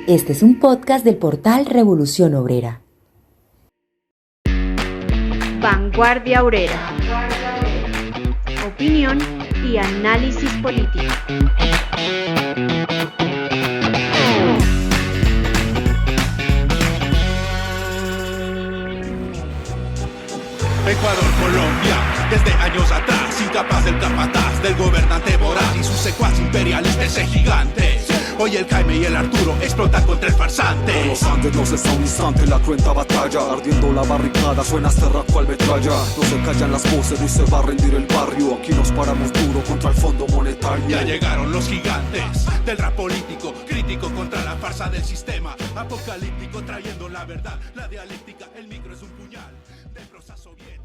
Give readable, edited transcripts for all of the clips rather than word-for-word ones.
Este es un podcast del portal Revolución Obrera. Vanguardia Obrera. Opinión y análisis político. Ecuador, Colombia, desde años atrás, incapaz del capataz, del gobernante voraz y sus secuaces imperiales de ese gigante. Hoy el Jaime y el Arturo explotan contra el farsante. En los Andes no cesa un instante la cruenta batalla, ardiendo la barricada, suena terra cual metralla. No se callan las voces ni se va a rendir el barrio, aquí nos paramos duro contra el Fondo Monetario. Ya llegaron los gigantes del rap político, crítico contra la farsa del sistema, apocalíptico trayendo la verdad, la dialéctica, el micro es un puñal de prosa soviética.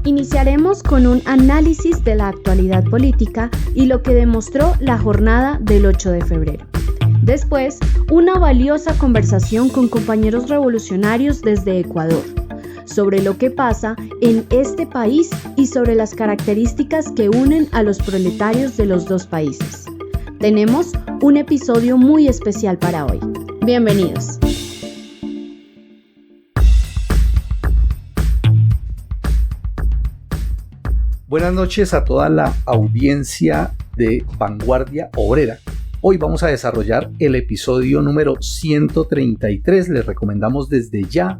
Iniciaremos con un análisis de la actualidad política y lo que demostró la jornada del 8 de febrero. Después, una valiosa conversación con compañeros revolucionarios desde Ecuador, sobre lo que pasa en este país y sobre las características que unen a los proletarios de los dos países. Tenemos un episodio muy especial para hoy. Bienvenidos. Buenas noches a toda la audiencia de Vanguardia Obrera. Hoy vamos a desarrollar el episodio número 133. Les recomendamos desde ya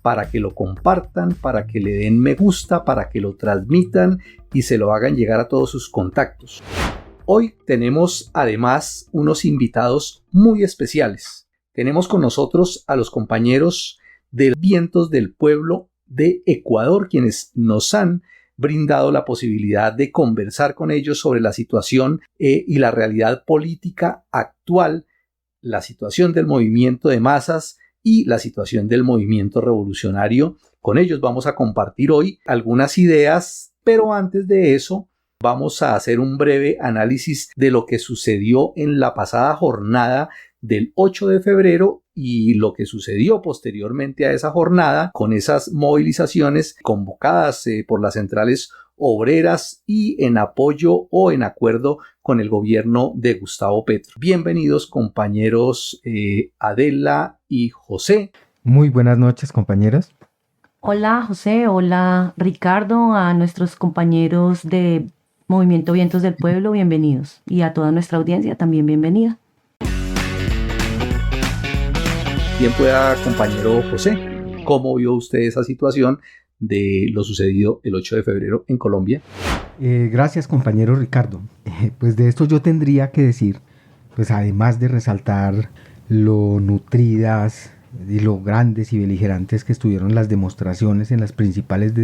para que lo compartan, para que le den me gusta, para que lo transmitan y se lo hagan llegar a todos sus contactos. Hoy tenemos además unos invitados muy especiales. Tenemos con nosotros a los compañeros de Vientos del Pueblo de Ecuador, quienes nos han brindado la posibilidad de conversar con ellos sobre la situación y la realidad política actual, la situación del movimiento de masas y la situación del movimiento revolucionario. Con ellos vamos a compartir hoy algunas ideas, pero antes de eso vamos a hacer un breve análisis de lo que sucedió en la pasada jornada del 8 de febrero y lo que sucedió posteriormente a esa jornada con esas movilizaciones convocadas por las centrales obreras y en apoyo o en acuerdo con el gobierno de Gustavo Petro. Bienvenidos compañeros Adela y José. Muy buenas noches compañeros. Hola José, hola Ricardo, a nuestros compañeros de Movimiento Vientos del Pueblo, bienvenidos. Y a toda nuestra audiencia también bienvenida. Bien pueda, compañero José, ¿cómo vio usted esa situación de lo sucedido el 8 de febrero en Colombia? Gracias, compañero Ricardo. Pues de esto yo tendría que decir, pues además de resaltar lo nutridas y lo grandes y beligerantes que estuvieron las demostraciones en las principales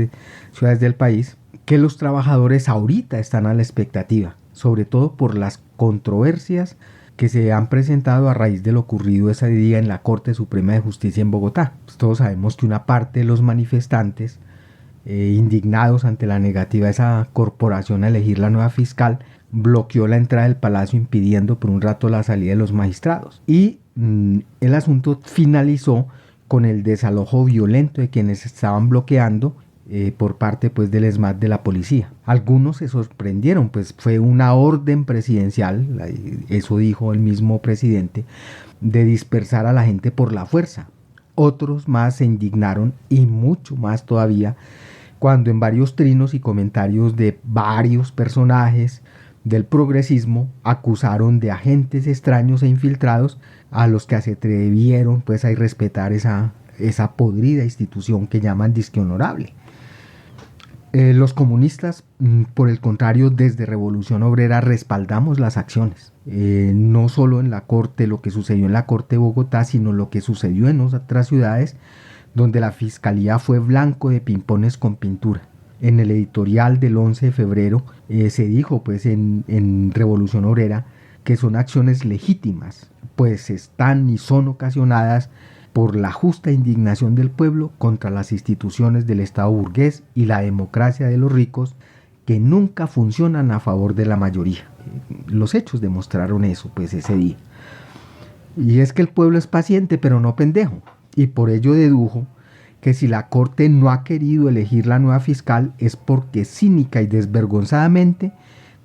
ciudades del país, que los trabajadores ahorita están a la expectativa, sobre todo por las controversias que se han presentado a raíz de lo ocurrido ese día en la Corte Suprema de Justicia en Bogotá. Pues todos sabemos que una parte de los manifestantes, indignados ante la negativa de esa corporación a elegir la nueva fiscal, bloqueó la entrada del palacio impidiendo por un rato la salida de los magistrados. Y el asunto finalizó con el desalojo violento de quienes estaban bloqueando por parte pues del ESMAD de la policía. Algunos se sorprendieron, pues fue una orden presidencial, eso dijo el mismo presidente, de dispersar a la gente por la fuerza. Otros más se indignaron y mucho más todavía cuando en varios trinos y comentarios de varios personajes del progresismo acusaron de agentes extraños e infiltrados a los que se atrevieron pues a irrespetar esa podrida institución que llaman disque honorable. Los comunistas, por el contrario, desde Revolución Obrera respaldamos las acciones, no solo en la Corte, lo que sucedió en la Corte de Bogotá, sino lo que sucedió en otras ciudades donde la Fiscalía fue blanco de pimpones con pintura. En el editorial del 11 de febrero se dijo pues en Revolución Obrera que son acciones legítimas, pues están y son ocasionadas por la justa indignación del pueblo contra las instituciones del Estado burgués y la democracia de los ricos que nunca funcionan a favor de la mayoría. Los hechos demostraron eso pues ese día. Y es que el pueblo es paciente pero no pendejo, y por ello dedujo que si la Corte no ha querido elegir la nueva fiscal es porque cínica y desvergonzadamente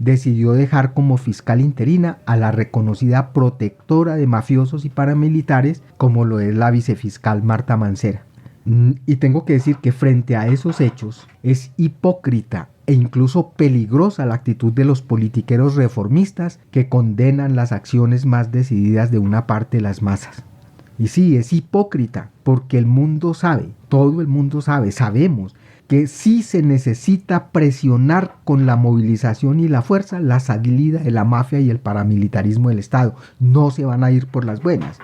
decidió dejar como fiscal interina a la reconocida protectora de mafiosos y paramilitares como lo es la vicefiscal Marta Mancera. Y tengo que decir que frente a esos hechos es hipócrita e incluso peligrosa la actitud de los politiqueros reformistas que condenan las acciones más decididas de una parte de las masas. Y sí, es hipócrita porque el mundo sabe, todo el mundo sabe, sabemos que sí se necesita presionar con la movilización y la fuerza la salida de la mafia y el paramilitarismo del Estado. No se van a ir por las buenas.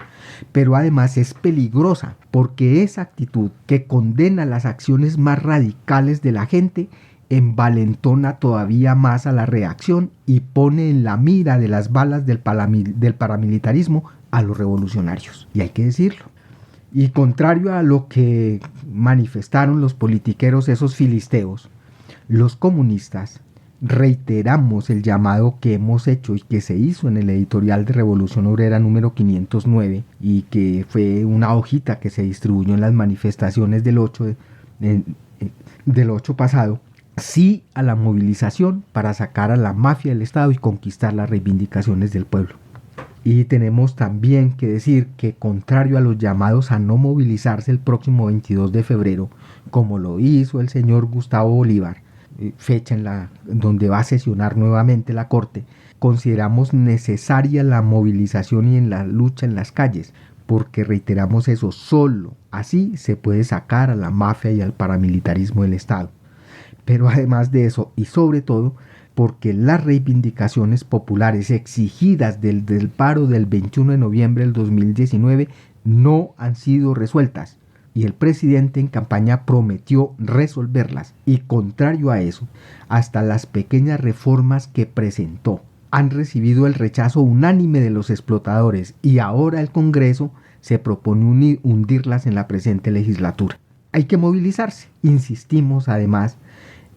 Pero además es peligrosa porque esa actitud que condena las acciones más radicales de la gente envalentona todavía más a la reacción y pone en la mira de las balas del paramilitarismo a los revolucionarios. Y hay que decirlo. Y contrario a lo que manifestaron los politiqueros, esos filisteos, los comunistas reiteramos el llamado que hemos hecho y que se hizo en el editorial de Revolución Obrera número 509 y que fue una hojita que se distribuyó en las manifestaciones del 8 pasado, sí a la movilización para sacar a la mafia del Estado y conquistar las reivindicaciones del pueblo. Y tenemos también que decir que contrario a los llamados a no movilizarse el próximo 22 de febrero, como lo hizo el señor Gustavo Bolívar, fecha donde va a sesionar nuevamente la Corte, consideramos necesaria la movilización y en la lucha en las calles, porque reiteramos eso, solo así se puede sacar a la mafia y al paramilitarismo del Estado. Pero además de eso, y sobre todo, porque las reivindicaciones populares exigidas del paro del 21 de noviembre del 2019 no han sido resueltas. Y el presidente en campaña prometió resolverlas. Y contrario a eso, hasta las pequeñas reformas que presentó han recibido el rechazo unánime de los explotadores y ahora el Congreso se propone hundirlas en la presente legislatura. Hay que movilizarse. Insistimos además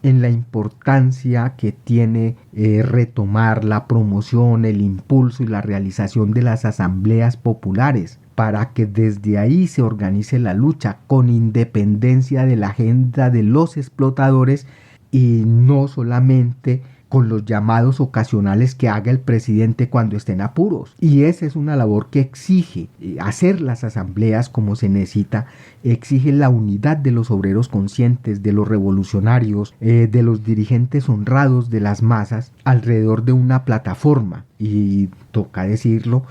en la importancia que tiene retomar la promoción, el impulso y la realización de las asambleas populares para que desde ahí se organice la lucha con independencia de la agenda de los explotadores y no solamente con los llamados ocasionales que haga el presidente cuando esté en apuros. Y esa es una labor que exige hacer las asambleas como se necesita, exige la unidad de los obreros conscientes, de los revolucionarios, de los dirigentes honrados de las masas alrededor de una plataforma. Y toca decirlo,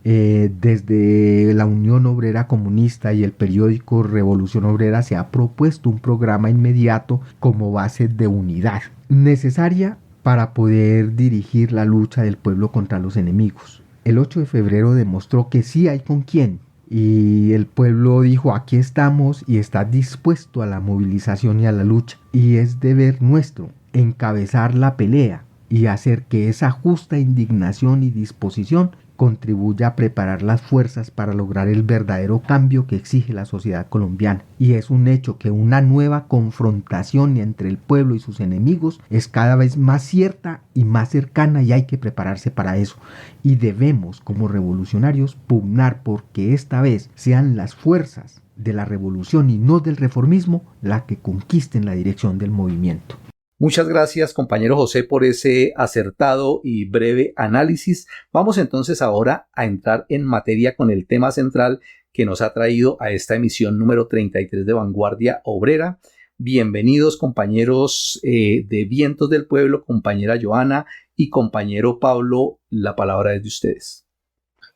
desde la Unión Obrera Comunista y el periódico Revolución Obrera se ha propuesto un programa inmediato como base de unidad necesaria para poder dirigir la lucha del pueblo contra los enemigos. El 8 de febrero demostró que sí hay con quién y el pueblo dijo aquí estamos y está dispuesto a la movilización y a la lucha y es deber nuestro encabezar la pelea y hacer que esa justa indignación y disposición contribuya a preparar las fuerzas para lograr el verdadero cambio que exige la sociedad colombiana. Y es un hecho que una nueva confrontación entre el pueblo y sus enemigos es cada vez más cierta y más cercana y hay que prepararse para eso. Y debemos, como revolucionarios, pugnar porque esta vez sean las fuerzas de la revolución y no del reformismo las que conquisten la dirección del movimiento. Muchas gracias, compañero José, por ese acertado y breve análisis. Vamos entonces ahora a entrar en materia con el tema central que nos ha traído a esta emisión número 33 de Vanguardia Obrera. Bienvenidos, compañeros de Vientos del Pueblo, compañera Joana y compañero Pablo, la palabra es de ustedes.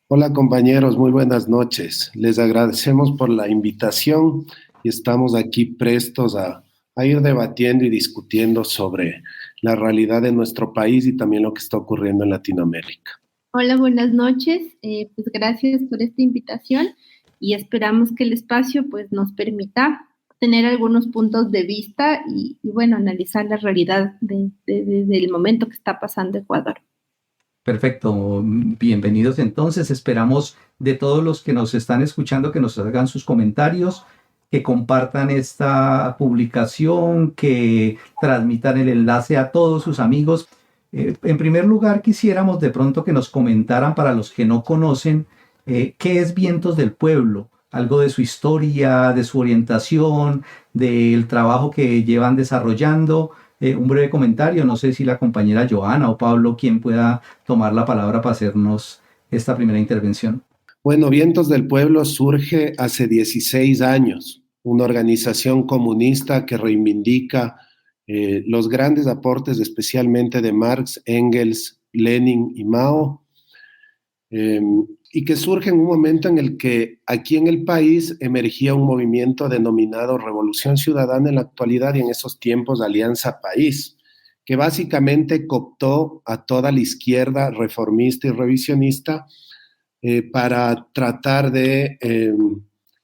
Hola, compañeros, muy buenas noches. Les agradecemos por la invitación y estamos aquí prestos a ir debatiendo y discutiendo sobre la realidad de nuestro país y también lo que está ocurriendo en Latinoamérica. Hola, buenas noches. Pues gracias por esta invitación y esperamos que el espacio pues nos permita tener algunos puntos de vista y bueno, analizar la realidad del momento que está pasando Ecuador. Perfecto, bienvenidos entonces. Esperamos de todos los que nos están escuchando que nos hagan sus comentarios, que compartan esta publicación, que transmitan el enlace a todos sus amigos. En primer lugar, quisiéramos de pronto que nos comentaran, para los que no conocen, qué es Vientos del Pueblo, algo de su historia, de su orientación, del trabajo que llevan desarrollando. un breve comentario. No sé si la compañera Joana o Pablo, quien pueda tomar la palabra para hacernos esta primera intervención. Bueno, Vientos del Pueblo surge hace 16 años, una organización comunista que reivindica los grandes aportes especialmente de Marx, Engels, Lenin y Mao, y que surge en un momento en el que aquí en el país emergía un movimiento denominado Revolución Ciudadana en la actualidad y en esos tiempos Alianza País, que básicamente cooptó a toda la izquierda reformista y revisionista para tratar de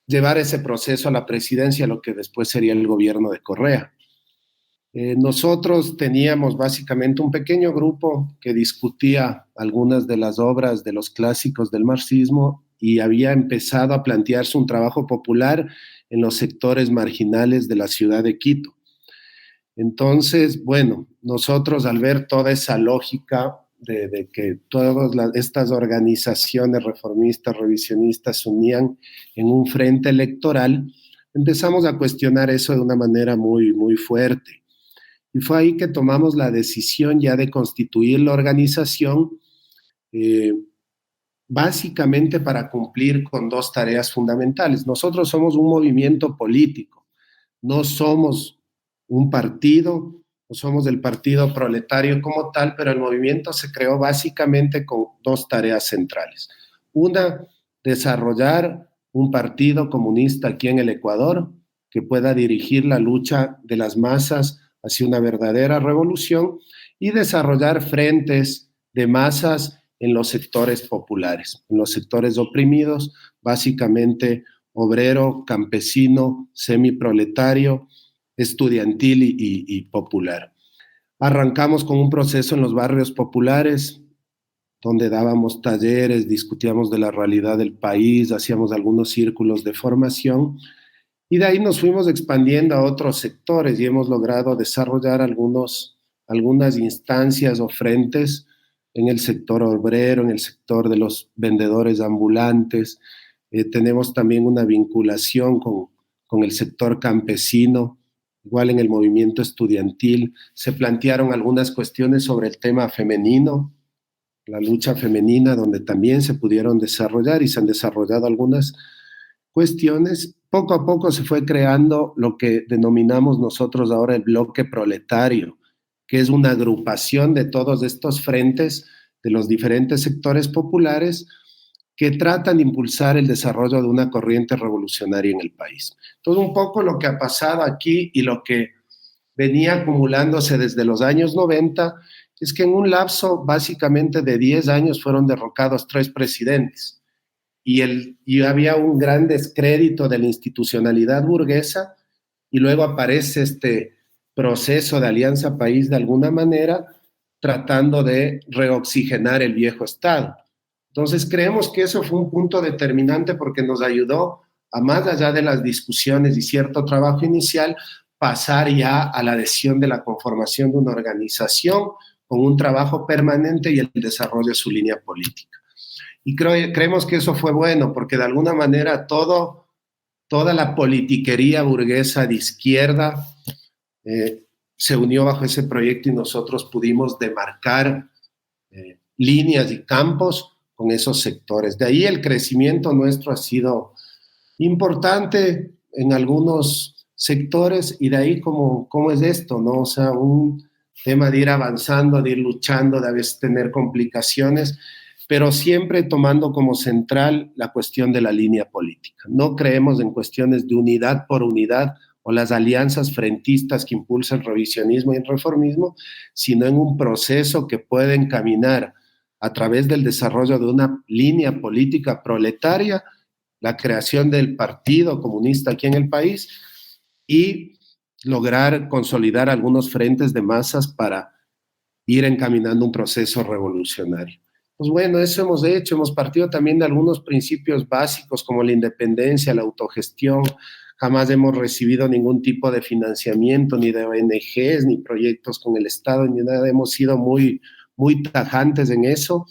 llevar ese proceso a la presidencia, lo que después sería el gobierno de Correa. Nosotros teníamos básicamente un pequeño grupo que discutía algunas de las obras de los clásicos del marxismo y había empezado a plantearse un trabajo popular en los sectores marginales de la ciudad de Quito. Entonces, bueno, nosotros al ver toda esa lógica de que todas estas organizaciones reformistas, revisionistas se unían en un frente electoral, empezamos a cuestionar eso de una manera muy, muy fuerte. Y fue ahí que tomamos la decisión ya de constituir la organización, básicamente para cumplir con dos tareas fundamentales. Nosotros somos un movimiento político, no somos un partido, no somos del partido proletario como tal, pero el movimiento se creó básicamente con dos tareas centrales. Una, desarrollar un partido comunista aquí en el Ecuador que pueda dirigir la lucha de las masas hacia una verdadera revolución y desarrollar frentes de masas en los sectores populares, en los sectores oprimidos, básicamente obrero, campesino, semiproletario, estudiantil y popular. Arrancamos con un proceso en los barrios populares, donde dábamos talleres, discutíamos de la realidad del país, hacíamos algunos círculos de formación, y de ahí nos fuimos expandiendo a otros sectores y hemos logrado desarrollar algunas instancias o frentes en el sector obrero, en el sector de los vendedores ambulantes. Tenemos también una vinculación con el sector campesino, igual en el movimiento estudiantil. Se plantearon algunas cuestiones sobre el tema femenino, la lucha femenina, donde también se pudieron desarrollar y se han desarrollado algunas cuestiones. Poco a poco se fue creando lo que denominamos nosotros ahora el bloque proletario, que es una agrupación de todos estos frentes de los diferentes sectores populares que tratan de impulsar el desarrollo de una corriente revolucionaria en el país. Entonces, un poco lo que ha pasado aquí y lo que venía acumulándose desde los años 90 es que en un lapso básicamente de 10 años fueron derrocados 3 presidentes. Y había un gran descrédito de la institucionalidad burguesa y luego aparece este proceso de Alianza País de alguna manera tratando de reoxigenar el viejo Estado. Entonces creemos que eso fue un punto determinante porque nos ayudó a, más allá de las discusiones y cierto trabajo inicial, pasar ya a la adhesión de la conformación de una organización con un trabajo permanente y el desarrollo de su línea política. Y creemos que eso fue bueno, porque de alguna manera toda la politiquería burguesa de izquierda se unió bajo ese proyecto y nosotros pudimos demarcar líneas y campos con esos sectores. De ahí el crecimiento nuestro ha sido importante en algunos sectores y de ahí cómo es esto, ¿no? O sea, un tema de ir avanzando, de ir luchando, de a veces tener complicaciones, pero siempre tomando como central la cuestión de la línea política. No creemos en cuestiones de unidad por unidad o las alianzas frentistas que impulsan el revisionismo y el reformismo, sino en un proceso que puede encaminar a través del desarrollo de una línea política proletaria, la creación del Partido Comunista aquí en el país y lograr consolidar algunos frentes de masas para ir encaminando un proceso revolucionario. Pues bueno, eso hemos hecho, hemos partido también de algunos principios básicos como la independencia, la autogestión. Jamás hemos recibido ningún tipo de financiamiento, ni de ONGs, ni proyectos con el Estado, ni nada. Hemos sido muy tajantes en eso.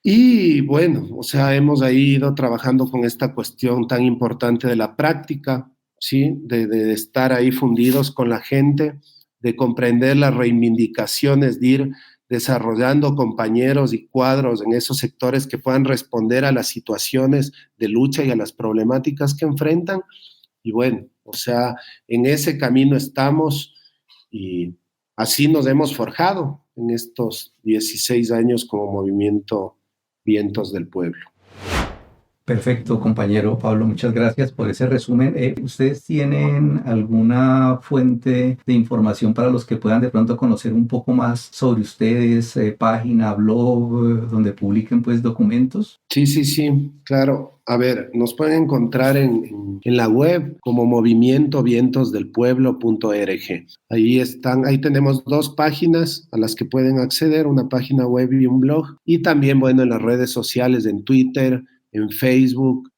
Y bueno, o sea, hemos ahí ido trabajando con esta cuestión tan importante de la práctica, ¿sí? De estar ahí fundidos con la gente, de comprender las reivindicaciones, de ir desarrollando compañeros y cuadros en esos sectores que puedan responder a las situaciones de lucha y a las problemáticas que enfrentan. Y bueno, o sea, en ese camino estamos y así nos hemos forjado en estos 16 años como movimiento Vientos del Pueblo. Perfecto, compañero Pablo, muchas gracias por ese resumen. ¿Ustedes tienen alguna fuente de información para los que puedan de pronto conocer un poco más sobre ustedes, página, blog, donde publiquen pues documentos? Sí, claro. A ver, nos pueden encontrar en la web como movimientovientosdelpueblo.org. Ahí tenemos 2 páginas a las que pueden acceder, una página web y un blog. Y también, bueno, en las redes sociales, en Twitter, en Facebook,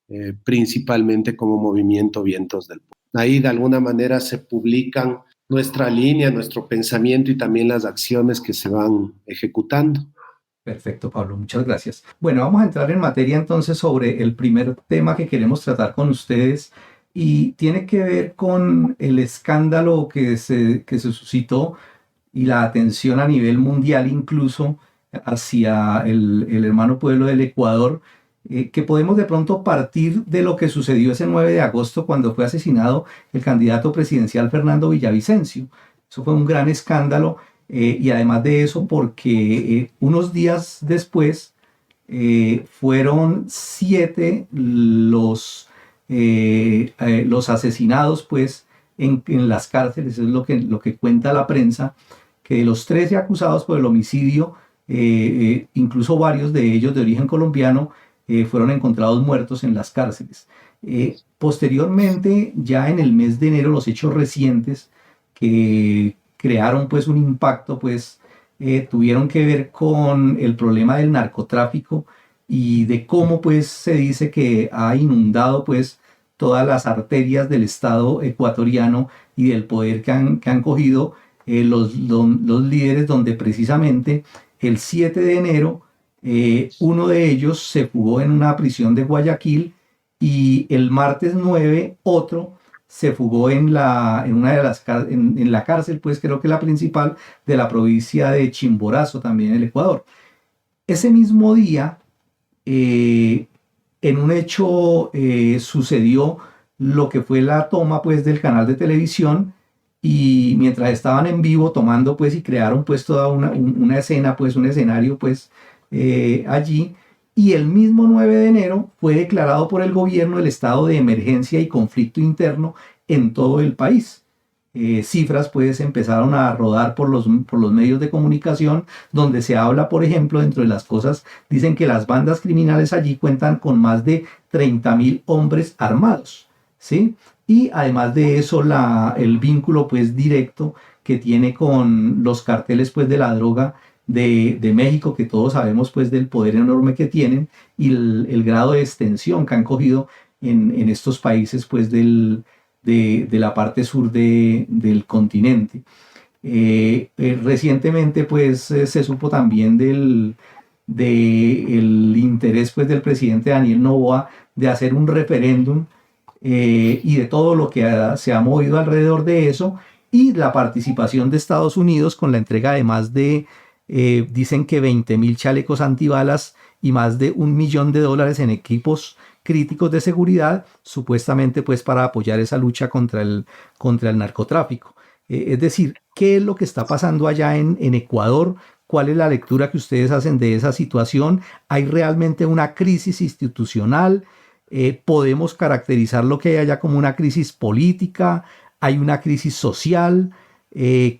principalmente como Movimiento Vientos del Pueblo. Ahí de alguna manera se publican nuestra línea, nuestro pensamiento y también las acciones que se van ejecutando. Perfecto, Pablo, muchas gracias. Bueno, vamos a entrar en materia entonces sobre el primer tema que queremos tratar con ustedes y tiene que ver con el escándalo que se suscitó y la atención a nivel mundial incluso hacia el hermano pueblo del Ecuador, que podemos de pronto partir de lo que sucedió ese 9 de agosto cuando fue asesinado el candidato presidencial Fernando Villavicencio. Eso fue un gran escándalo y además de eso porque unos días después fueron 7 los asesinados pues en las cárceles, es lo que cuenta la prensa, que de los 13 acusados por el homicidio, incluso varios de ellos de origen colombiano, fueron encontrados muertos en las cárceles. Posteriormente, ya en el mes de enero, los hechos recientes que crearon pues un impacto, pues tuvieron que ver con el problema del narcotráfico y de cómo pues se dice que ha inundado pues todas las arterias del Estado ecuatoriano y del poder que han cogido los líderes, donde precisamente el 7 de enero uno de ellos se fugó en una prisión de Guayaquil y el martes 9 otro se fugó en la cárcel, pues creo que la principal de la provincia de Chimborazo, también en el Ecuador. Ese mismo día, en un hecho sucedió lo que fue la toma pues del canal de televisión, y mientras estaban en vivo tomando pues y crearon pues toda una escena, pues un escenario pues allí, y el mismo 9 de enero fue declarado por el gobierno el estado de emergencia y conflicto interno en todo el país. Cifras pues empezaron a rodar por los medios de comunicación, donde se habla, por ejemplo, dentro de las cosas, dicen que las bandas criminales allí cuentan con más de 30.000 hombres armados, ¿sí? Y además de eso, el vínculo pues directo que tiene con los carteles pues de la droga de México, que todos sabemos pues del poder enorme que tienen y el grado de extensión que han cogido en estos países pues de la parte sur del continente. Recientemente pues se supo también del interés pues del presidente Daniel Noboa de hacer un referéndum y de todo lo que se ha movido alrededor de eso, y la participación de Estados Unidos con la entrega de más de dicen que 20.000 chalecos antibalas y más de $1 millón en equipos críticos de seguridad, supuestamente pues para apoyar esa lucha contra el narcotráfico. Es decir, ¿qué es lo que está pasando allá en Ecuador? ¿Cuál es la lectura que ustedes hacen de esa situación? ¿Hay realmente una crisis institucional? ¿Podemos caracterizar lo que hay allá como una crisis política? ¿Hay una crisis social?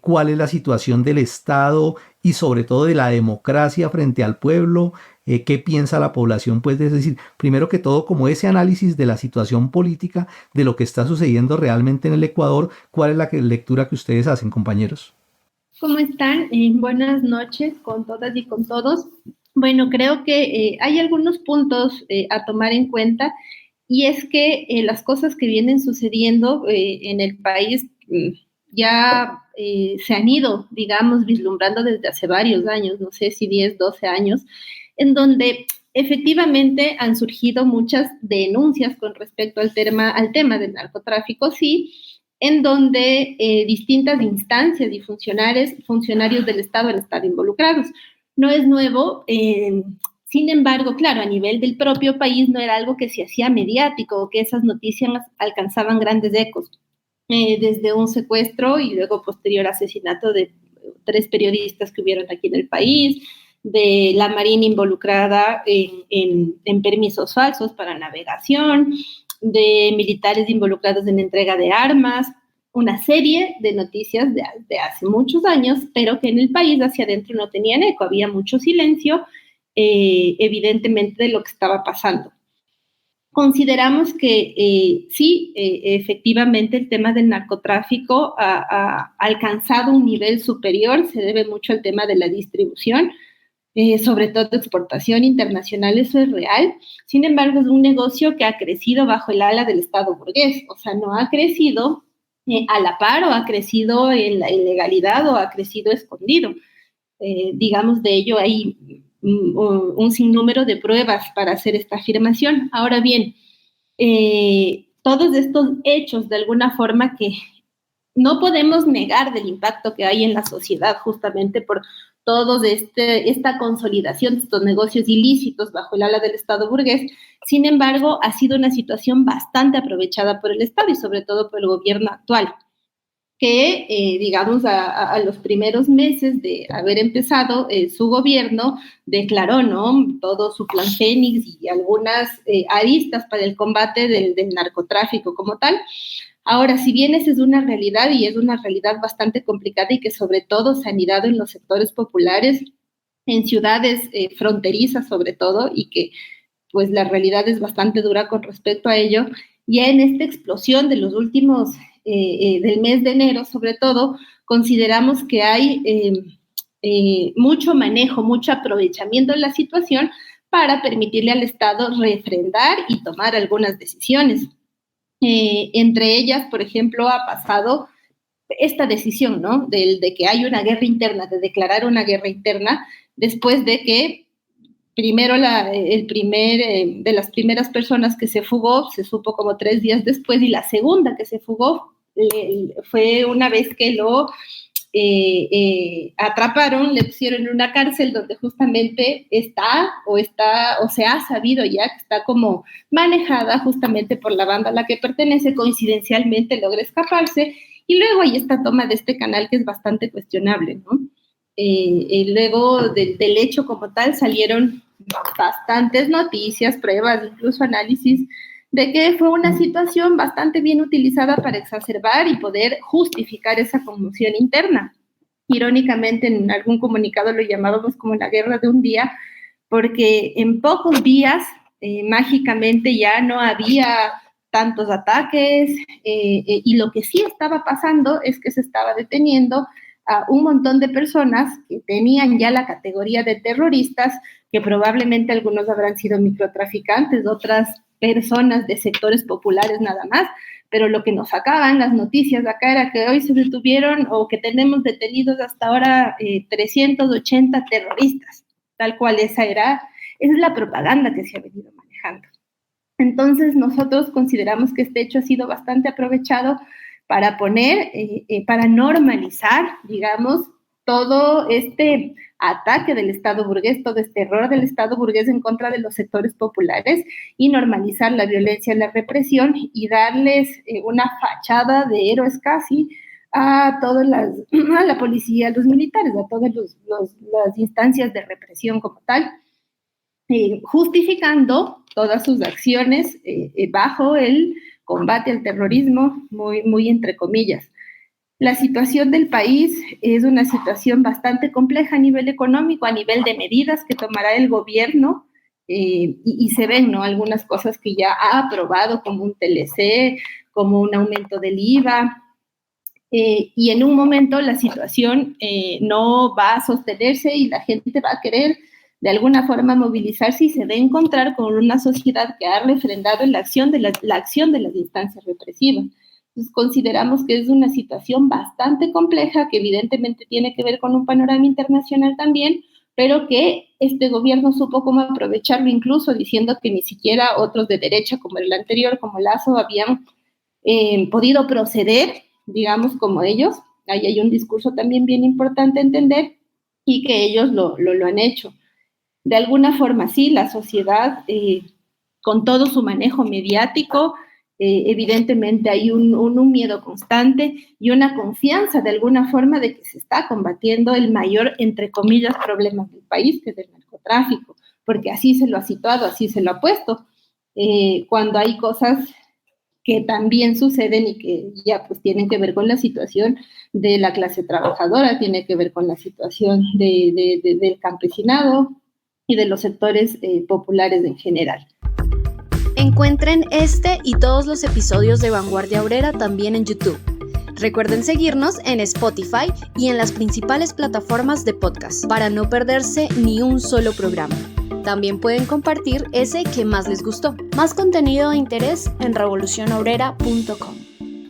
¿Cuál es la situación del Estado y sobre todo de la democracia frente al pueblo? ¿Qué piensa la población? Pues es decir, primero que todo, como ese análisis de la situación política, de lo que está sucediendo realmente en el Ecuador, ¿cuál es la lectura que ustedes hacen, compañeros? ¿Cómo están? Buenas noches con todas y con todos. Bueno, creo que hay algunos puntos a tomar en cuenta, y es que las cosas que vienen sucediendo en el país ya se han ido, digamos, vislumbrando desde hace varios años, no sé si 10, 12 años, en donde efectivamente han surgido muchas denuncias con respecto al tema del narcotráfico, sí, en donde distintas instancias y funcionarios del Estado han estado involucrados. No es nuevo, sin embargo, claro, a nivel del propio país no era algo que se hacía mediático o que esas noticias alcanzaban grandes ecos. Desde un secuestro y luego posterior asesinato de 3 periodistas que hubieron aquí en el país, de la Marina involucrada en permisos falsos para navegación, de militares involucrados en entrega de armas, una serie de noticias de hace muchos años, pero que en el país hacia adentro no tenían eco, había mucho silencio, evidentemente, de lo que estaba pasando. Consideramos que sí, efectivamente, el tema del narcotráfico ha alcanzado un nivel superior, se debe mucho al tema de la distribución, sobre todo exportación internacional, eso es real. Sin embargo, es un negocio que ha crecido bajo el ala del Estado burgués, o sea, no ha crecido a la par, o ha crecido en la ilegalidad, o ha crecido escondido. Digamos, de ello hay un sinnúmero de pruebas para hacer esta afirmación. Ahora bien, todos estos hechos, de alguna forma, que no podemos negar del impacto que hay en la sociedad justamente por toda esta consolidación de estos negocios ilícitos bajo el ala del Estado burgués. Sin embargo, ha sido una situación bastante aprovechada por el Estado y sobre todo por el gobierno actual, que, digamos, a los primeros meses de haber empezado su gobierno, declaró, ¿no?, todo su plan Fénix y algunas aristas para el combate del narcotráfico como tal. Ahora, si bien esa es una realidad y es una realidad bastante complicada y que sobre todo se ha anidado en los sectores populares, en ciudades fronterizas sobre todo, y que pues la realidad es bastante dura con respecto a ello, ya en esta explosión de los últimos, del mes de enero sobre todo, consideramos que hay mucho manejo, mucho aprovechamiento de la situación para permitirle al Estado refrendar y tomar algunas decisiones. Entre ellas, por ejemplo, ha pasado esta decisión, ¿no?, de que hay una guerra interna, de declarar una guerra interna, después de que primero de las primeras personas que se fugó, se supo como 3 días después, y la segunda que se fugó fue una vez que lo atraparon, le pusieron en una cárcel donde justamente se ha sabido ya que está como manejada justamente por la banda a la que pertenece. Coincidencialmente logra escaparse, y luego hay esta toma de este canal que es bastante cuestionable, ¿no? Luego del hecho como tal salieron bastantes noticias, pruebas, incluso análisis de que fue una situación bastante bien utilizada para exacerbar y poder justificar esa conmoción interna. Irónicamente, en algún comunicado lo llamábamos como la guerra de un día, porque en pocos días, mágicamente ya no había tantos ataques, y lo que sí estaba pasando es que se estaba deteniendo a un montón de personas que tenían ya la categoría de terroristas, que probablemente algunos habrán sido microtraficantes, otras personas de sectores populares nada más, pero lo que nos sacaban las noticias de acá era que hoy se detuvieron o que tenemos detenidos hasta ahora 380 terroristas, tal cual esa es la propaganda que se ha venido manejando. Entonces nosotros consideramos que este hecho ha sido bastante aprovechado para para normalizar, digamos, todo este ataque del Estado burgués, todo este error del Estado burgués en contra de los sectores populares, y normalizar la violencia y la represión y darles una fachada de héroes casi a la policía, a los militares, a todas las instancias de represión como tal, justificando todas sus acciones bajo el combate al terrorismo, muy, muy entre comillas. La situación del país es una situación bastante compleja a nivel económico, a nivel de medidas que tomará el gobierno, y se ven, ¿no?, algunas cosas que ya ha aprobado, como un TLC, como un aumento del IVA, y en un momento la situación no va a sostenerse y la gente va a querer de alguna forma movilizarse y se va a encontrar con una sociedad que ha refrendado la acción de las instancias represivas. Entonces, consideramos que es una situación bastante compleja, que evidentemente tiene que ver con un panorama internacional también, pero que este gobierno supo cómo aprovecharlo, incluso diciendo que ni siquiera otros de derecha, como el anterior, como Lasso, habían podido proceder digamos, como ellos. Ahí hay un discurso también bien importante entender y que ellos lo han hecho. De alguna forma, sí, la sociedad, con todo su manejo mediático, evidentemente hay un miedo constante y una confianza de alguna forma de que se está combatiendo el mayor, entre comillas, problema del país, que es el narcotráfico, porque así se lo ha situado, así se lo ha puesto. Cuando hay cosas que también suceden y que ya pues tienen que ver con la situación de la clase trabajadora, tiene que ver con la situación del campesinado y de los sectores populares en general. Encuentren este y todos los episodios de Vanguardia Obrera también en YouTube. Recuerden seguirnos en Spotify y en las principales plataformas de podcast para no perderse ni un solo programa. También pueden compartir ese que más les gustó. Más contenido de interés en revolucionobrera.com.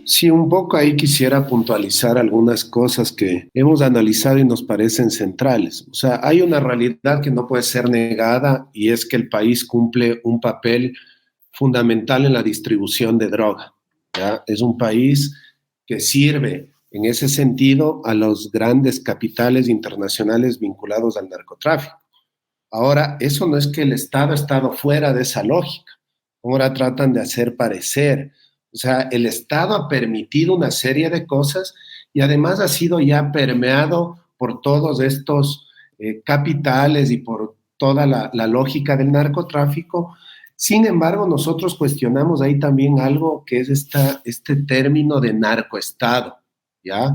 Sí, un poco ahí quisiera puntualizar algunas cosas que hemos analizado y nos parecen centrales. O sea, hay una realidad que no puede ser negada y es que el país cumple un papel fundamental en la distribución de droga, ¿ya? Es un país que sirve en ese sentido a los grandes capitales internacionales vinculados al narcotráfico. Ahora, eso no es que el Estado ha estado fuera de esa lógica. Ahora tratan de hacer parecer. O sea, el Estado ha permitido una serie de cosas y además ha sido ya permeado por todos estos capitales y por toda la lógica del narcotráfico. Sin embargo, nosotros cuestionamos ahí también algo que es este término de narcoestado, ¿ya?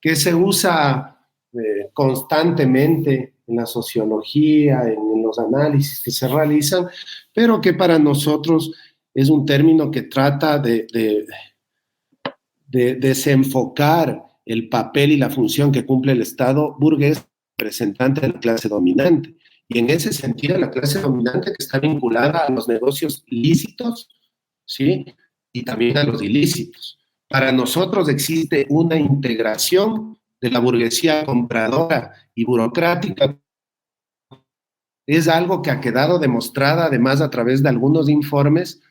Que se usa constantemente en la sociología, en los análisis que se realizan, pero que para nosotros es un término que trata de desenfocar el papel y la función que cumple el Estado burgués representante de la clase dominante. Y en ese sentido, la clase dominante que está vinculada a los negocios lícitos, ¿sí? Y también a los ilícitos. Para nosotros existe una integración de la burguesía compradora y burocrática. Es algo que ha quedado demostrada además a través de algunos informes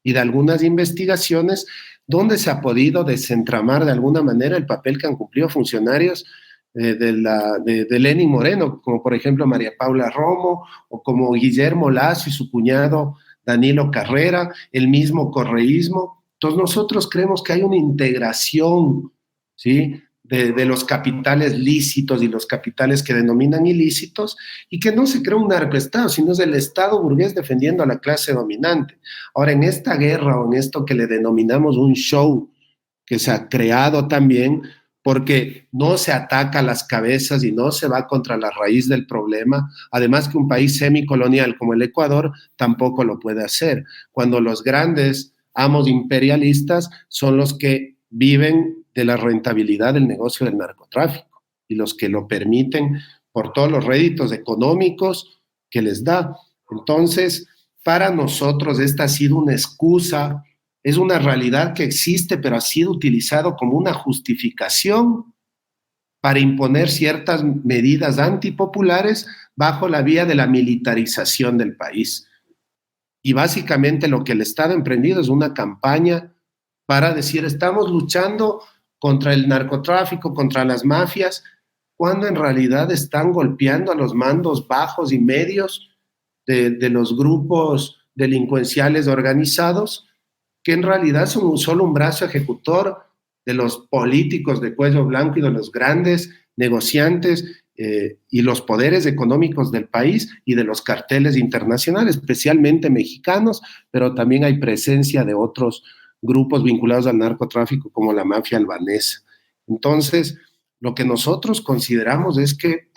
y de algunas investigaciones donde se ha podido desentramar de alguna manera el papel que han cumplido funcionarios de Lenín Moreno, como por ejemplo María Paula Romo, o como Guillermo Lasso y su cuñado Danilo Carrera, el mismo correísmo. Entonces nosotros creemos que hay una integración, ¿sí?, de los capitales lícitos y los capitales que denominan ilícitos, y que no se crea un narcoestado, sino es el Estado burgués defendiendo a la clase dominante. Ahora, en esta guerra o en esto que le denominamos un show que se ha creado también, porque no se ataca las cabezas y no se va contra la raíz del problema, además que un país semicolonial como el Ecuador tampoco lo puede hacer, cuando los grandes amos imperialistas son los que viven de la rentabilidad del negocio del narcotráfico y los que lo permiten por todos los réditos económicos que les da. Entonces, para nosotros esta ha sido una excusa, es una realidad que existe, pero ha sido utilizado como una justificación para imponer ciertas medidas antipopulares bajo la vía de la militarización del país. Y básicamente lo que el Estado ha emprendido es una campaña para decir, estamos luchando contra el narcotráfico, contra las mafias, cuando en realidad están golpeando a los mandos bajos y medios de los grupos delincuenciales organizados, que en realidad son solo un brazo ejecutor de los políticos de cuello blanco y de los grandes negociantes y los poderes económicos del país y de los carteles internacionales, especialmente mexicanos, pero también hay presencia de otros grupos vinculados al narcotráfico como la mafia albanesa. Entonces, lo que nosotros consideramos es que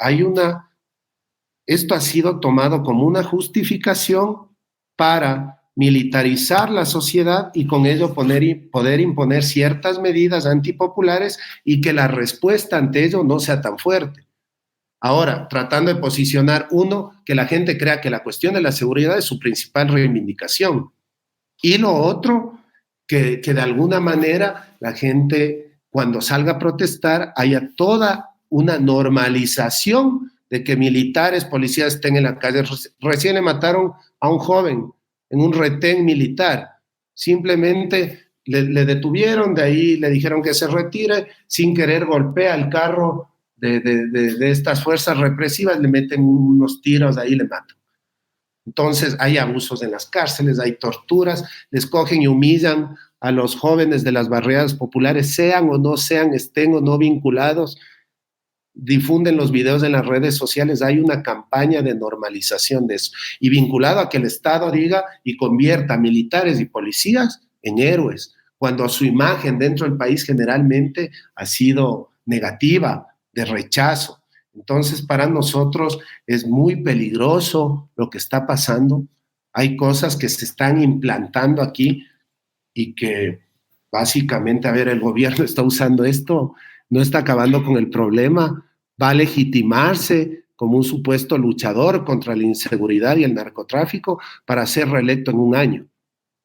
esto ha sido tomado como una justificación para militarizar la sociedad y con ello poder imponer ciertas medidas antipopulares y que la respuesta ante ello no sea tan fuerte. Ahora, tratando de posicionar, que la gente crea que la cuestión de la seguridad es su principal reivindicación, y lo otro, que de alguna manera la gente, cuando salga a protestar, haya toda una normalización de que militares, policías estén en la calle. Recién le mataron a un joven en un retén militar, simplemente le detuvieron, de ahí le dijeron que se retire, sin querer golpea el carro de estas fuerzas represivas, le meten unos tiros, ahí le matan. Entonces hay abusos en las cárceles, hay torturas, les cogen y humillan a los jóvenes de las barriadas populares, sean o no sean, estén o no vinculados, difunden los videos en las redes sociales, hay una campaña de normalización de eso, y vinculado a que el Estado diga y convierta a militares y policías en héroes, cuando su imagen dentro del país generalmente ha sido negativa, de rechazo. Entonces, para nosotros es muy peligroso lo que está pasando. Hay cosas que se están implantando aquí y que básicamente, a ver, el gobierno está usando esto, no está acabando con el problema, va a legitimarse como un supuesto luchador contra la inseguridad y el narcotráfico para ser reelecto en un año.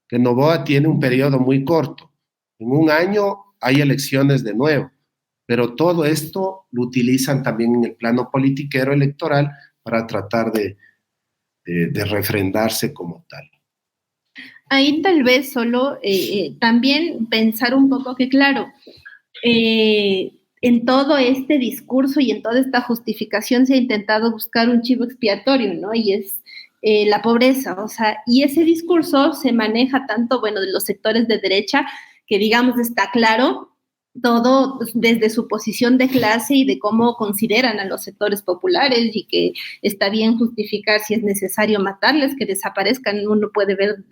Que Noboa tiene un periodo muy corto. En un año hay elecciones de nuevo, pero todo esto lo utilizan también en el plano politiquero electoral para tratar de refrendarse como tal. Ahí tal vez solo también pensar un poco que, claro, en todo este discurso y en toda esta justificación se ha intentado buscar un chivo expiatorio, ¿no? Y es la pobreza, o sea, y ese discurso se maneja tanto, bueno, de los sectores de derecha, que digamos está claro, todo desde su posición de clase y de cómo consideran a los sectores populares y que está bien justificar si es necesario matarles, que desaparezcan. Uno puede ver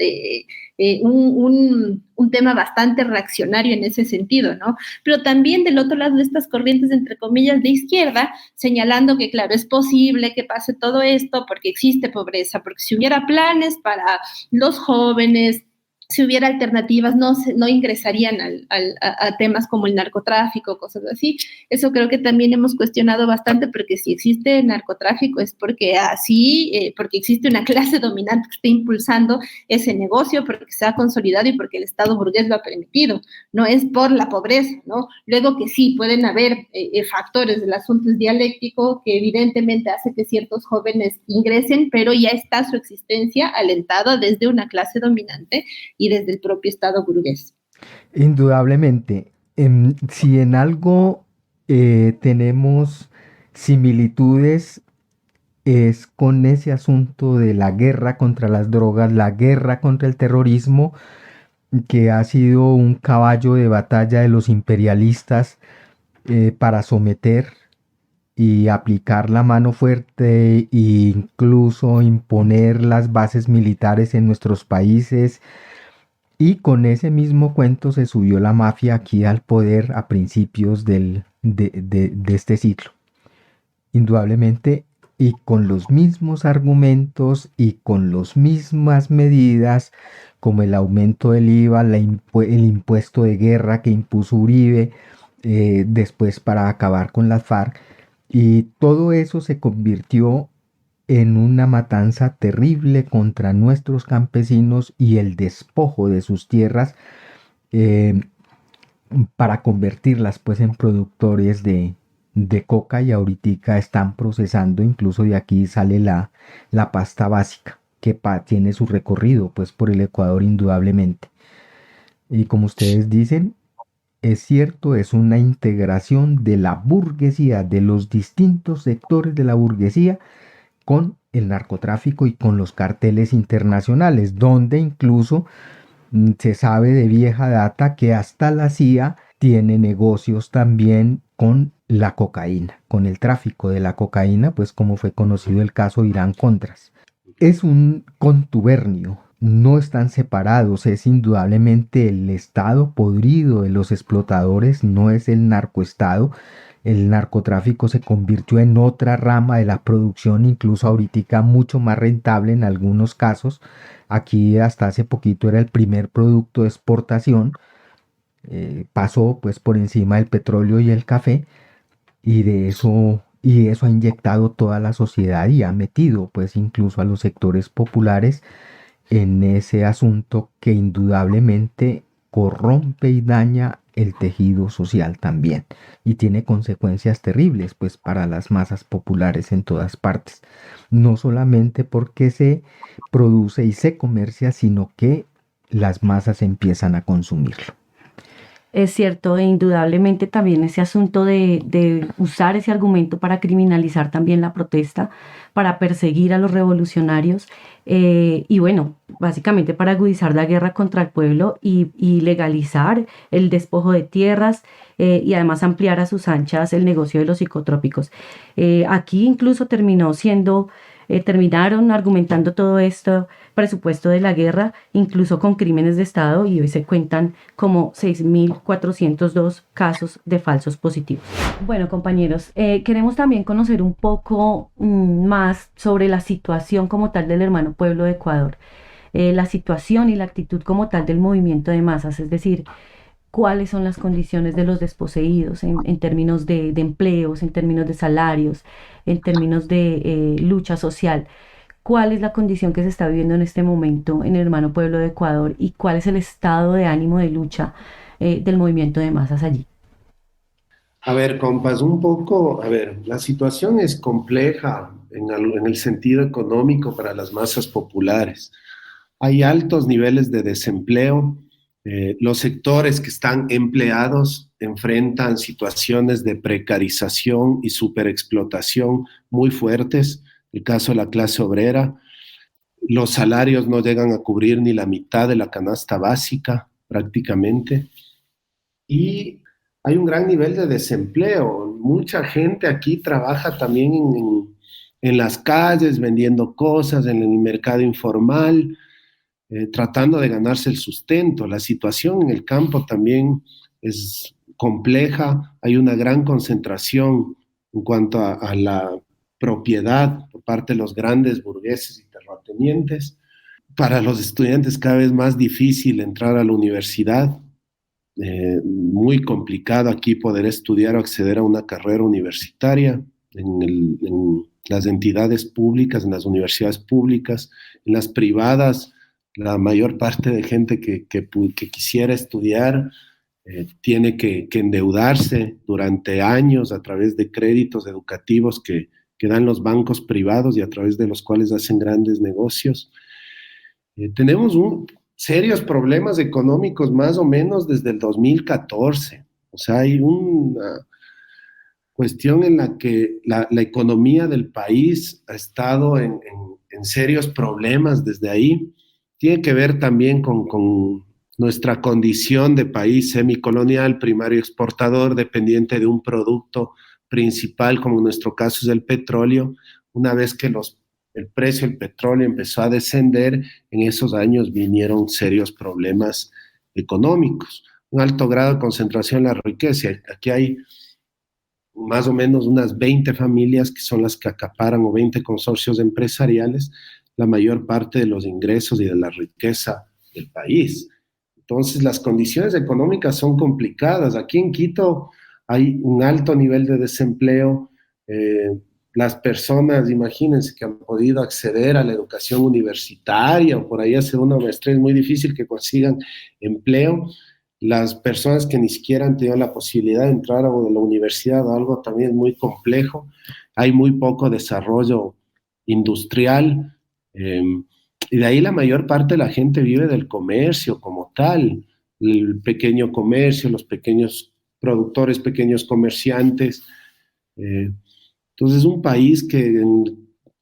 un tema bastante reaccionario en ese sentido, ¿no? Pero también del otro lado de estas corrientes, entre comillas, de izquierda, señalando que, claro, es posible que pase todo esto porque existe pobreza, porque si hubiera planes para los jóvenes, si hubiera alternativas, no ingresarían a temas como el narcotráfico, cosas así. Eso creo que también hemos cuestionado bastante, porque si existe narcotráfico es porque porque existe una clase dominante que está impulsando ese negocio, porque se ha consolidado y porque el Estado burgués lo ha permitido. No es por la pobreza, ¿no? Luego que sí, pueden haber factores del asunto dialéctico que evidentemente hace que ciertos jóvenes ingresen, pero ya está su existencia alentada desde una clase dominante y desde el propio Estado burgués. Indudablemente, si en algo tenemos similitudes es con ese asunto de la guerra contra las drogas, la guerra contra el terrorismo, que ha sido un caballo de batalla de los imperialistas para someter y aplicar la mano fuerte e incluso imponer las bases militares en nuestros países. Y con ese mismo cuento se subió la mafia aquí al poder a principios de este siglo. Indudablemente, y con los mismos argumentos y con las mismas medidas, como el aumento del IVA, el impuesto de guerra que impuso Uribe, después para acabar con las FARC. Y todo eso se convirtió en una matanza terrible contra nuestros campesinos y el despojo de sus tierras para convertirlas pues en productores de coca, y ahorita están procesando, incluso de aquí sale la pasta básica que tiene su recorrido pues por el Ecuador indudablemente. Y como ustedes dicen, es cierto, es una integración de la burguesía, de los distintos sectores de la burguesía con el narcotráfico y con los carteles internacionales, donde incluso se sabe de vieja data que hasta la CIA tiene negocios también con la cocaína, con el tráfico de la cocaína, pues como fue conocido el caso Irán-Contras. Es un contubernio, no están separados, es indudablemente el estado podrido de los explotadores, no es el narcoestado. El narcotráfico se convirtió en otra rama de la producción, incluso ahorita mucho más rentable en algunos casos. Aquí hasta hace poquito era el primer producto de exportación, pasó pues por encima del petróleo y el café, y eso ha inyectado toda la sociedad y ha metido pues incluso a los sectores populares en ese asunto que indudablemente corrompe y daña el tejido social también, y tiene consecuencias terribles pues para las masas populares en todas partes, no solamente porque se produce y se comercia, sino que las masas empiezan a consumirlo. Es cierto, e indudablemente también ese asunto de usar ese argumento para criminalizar también la protesta, para perseguir a los revolucionarios y bueno, básicamente para agudizar la guerra contra el pueblo y legalizar el despojo de tierras y además ampliar a sus anchas el negocio de los psicotrópicos. Aquí incluso terminaron argumentando todo esto, presupuesto de la guerra, incluso con crímenes de Estado, y hoy se cuentan como 6.402 casos de falsos positivos. Bueno, compañeros, queremos también conocer un poco más sobre la situación como tal del hermano pueblo de Ecuador, la situación y la actitud como tal del movimiento de masas, es decir, cuáles son las condiciones de los desposeídos en términos de empleos, en términos de salarios, en términos de lucha social. ¿Cuál es la condición que se está viviendo en este momento en el hermano pueblo de Ecuador y cuál es el estado de ánimo de lucha del movimiento de masas allí? A ver, compas, la situación es compleja en el sentido económico para las masas populares. Hay altos niveles de desempleo. Los sectores que están empleados enfrentan situaciones de precarización y superexplotación muy fuertes. El caso de la clase obrera, los salarios no llegan a cubrir ni la mitad de la canasta básica prácticamente. Y hay un gran nivel de desempleo. Mucha gente aquí trabaja también en las calles, vendiendo cosas, en el mercado informal, tratando de ganarse el sustento. La situación en el campo también es compleja. Hay una gran concentración en cuanto a la propiedad por parte de los grandes burgueses y terratenientes. Para los estudiantes cada vez más difícil entrar a la universidad. Muy complicado aquí poder estudiar o acceder a una carrera universitaria en las entidades públicas, en las universidades públicas, en las privadas. La mayor parte de gente que quisiera estudiar tiene que endeudarse durante años a través de créditos educativos que dan los bancos privados y a través de los cuales hacen grandes negocios. Tenemos serios problemas económicos más o menos desde el 2014. O sea, hay una cuestión en la que la economía del país ha estado en serios problemas desde ahí. Tiene que ver también con nuestra condición de país semicolonial, primario exportador, dependiente de un producto principal, como en nuestro caso es el petróleo. Una vez que el precio del petróleo empezó a descender, en esos años vinieron serios problemas económicos. Un alto grado de concentración en la riqueza. Aquí hay más o menos unas 20 familias que son las que acaparan, o 20 consorcios empresariales, la mayor parte de los ingresos y de la riqueza del país. Entonces, las condiciones económicas son complicadas. Aquí en Quito hay un alto nivel de desempleo. Las personas, imagínense, que han podido acceder a la educación universitaria o por ahí hacer una maestría, es muy difícil que consigan empleo. Las personas que ni siquiera han tenido la posibilidad de entrar a la universidad o algo también es muy complejo. Hay muy poco desarrollo industrial. Y de ahí la mayor parte de la gente vive del comercio como tal, el pequeño comercio, los pequeños productores, pequeños comerciantes. Entonces es un país que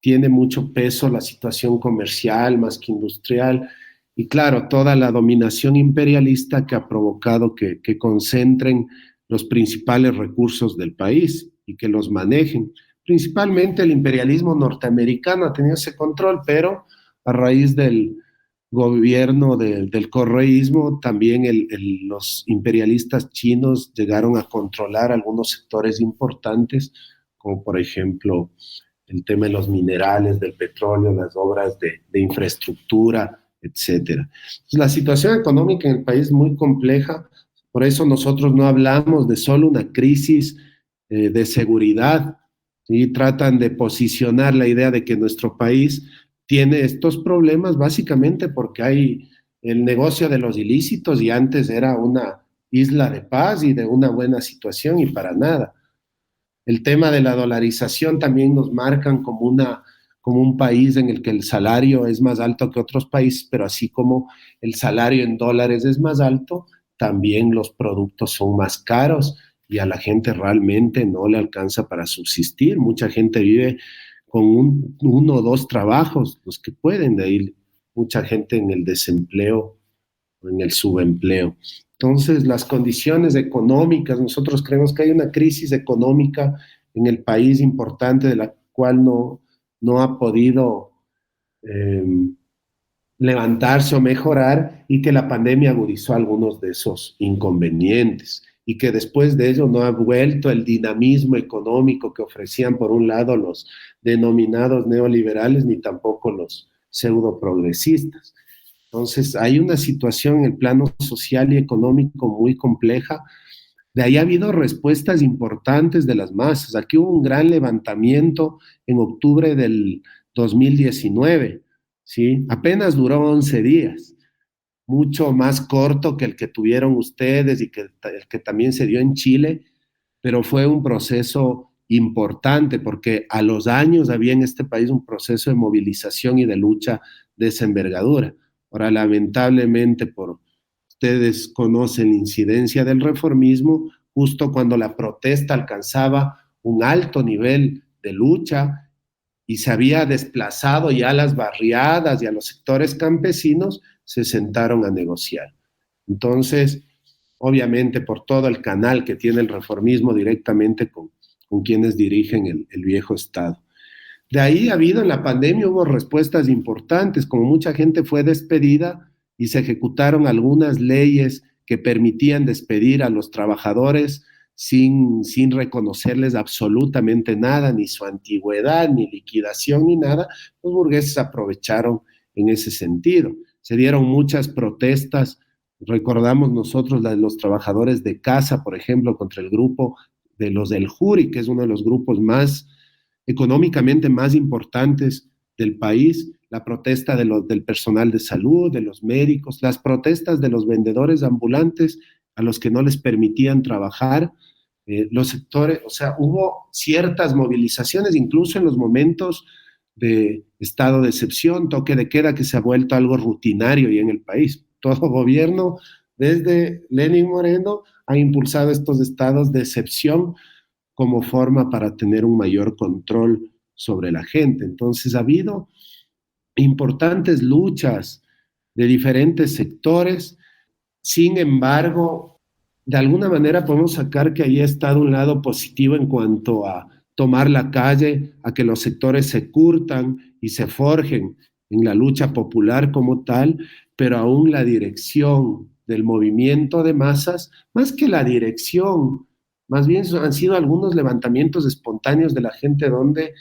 tiene mucho peso la situación comercial más que industrial y claro, toda la dominación imperialista que ha provocado que concentren los principales recursos del país y que los manejen. Principalmente el imperialismo norteamericano ha tenido ese control, pero a raíz del gobierno del correísmo, también los imperialistas chinos llegaron a controlar algunos sectores importantes, como por ejemplo el tema de los minerales, del petróleo, las obras de infraestructura, etc. Entonces, la situación económica en el país es muy compleja, por eso nosotros no hablamos de solo una crisis de seguridad, y tratan de posicionar la idea de que nuestro país tiene estos problemas básicamente porque hay el negocio de los ilícitos y antes era una isla de paz y de una buena situación y para nada. El tema de la dolarización también nos marcan como un país en el que el salario es más alto que otros países, pero así como el salario en dólares es más alto, también los productos son más caros y a la gente realmente no le alcanza para subsistir. Mucha gente vive con uno o dos trabajos, los que pueden, de ahí mucha gente en el desempleo o en el subempleo. Entonces, las condiciones económicas, nosotros creemos que hay una crisis económica en el país importante de la cual no ha podido levantarse o mejorar, y que la pandemia agudizó algunos de esos inconvenientes y que después de ello no ha vuelto el dinamismo económico que ofrecían por un lado los denominados neoliberales ni tampoco los pseudo progresistas. Entonces hay una situación en el plano social y económico muy compleja. De ahí ha habido respuestas importantes de las masas. Aquí hubo un gran levantamiento en octubre del 2019, ¿sí? Apenas duró 11 días, mucho más corto que el que tuvieron ustedes y que el que también se dio en Chile, pero fue un proceso importante porque a los años había en este país un proceso de movilización y de lucha de esa envergadura. Ahora, lamentablemente, ustedes conocen la incidencia del reformismo, justo cuando la protesta alcanzaba un alto nivel de lucha y se había desplazado ya a las barriadas y a los sectores campesinos, se sentaron a negociar. Entonces, obviamente, por todo el canal que tiene el reformismo directamente con quienes dirigen el viejo Estado. De ahí ha habido en la pandemia, hubo respuestas importantes, como mucha gente fue despedida y se ejecutaron algunas leyes que permitían despedir a los trabajadores sin reconocerles absolutamente nada, ni su antigüedad, ni liquidación, ni nada. Los burgueses aprovecharon en ese sentido. Se dieron muchas protestas, recordamos nosotros la de los trabajadores de casa, por ejemplo, contra el grupo de los del Juri, que es uno de los grupos económicamente más importantes del país, la protesta del personal de salud, de los médicos, las protestas de los vendedores ambulantes a los que no les permitían trabajar, los sectores, o sea, hubo ciertas movilizaciones, incluso en los momentos de estado de excepción, toque de queda, que se ha vuelto algo rutinario y en el país. Todo gobierno, desde Lenín Moreno, ha impulsado estos estados de excepción como forma para tener un mayor control sobre la gente. Entonces ha habido importantes luchas de diferentes sectores. Sin embargo, de alguna manera podemos sacar que ahí ha estado un lado positivo en cuanto a tomar la calle, a que los sectores se curtan y se forjen en la lucha popular como tal, pero aún la dirección del movimiento de masas, más que la dirección, más bien han sido algunos levantamientos espontáneos de la gente donde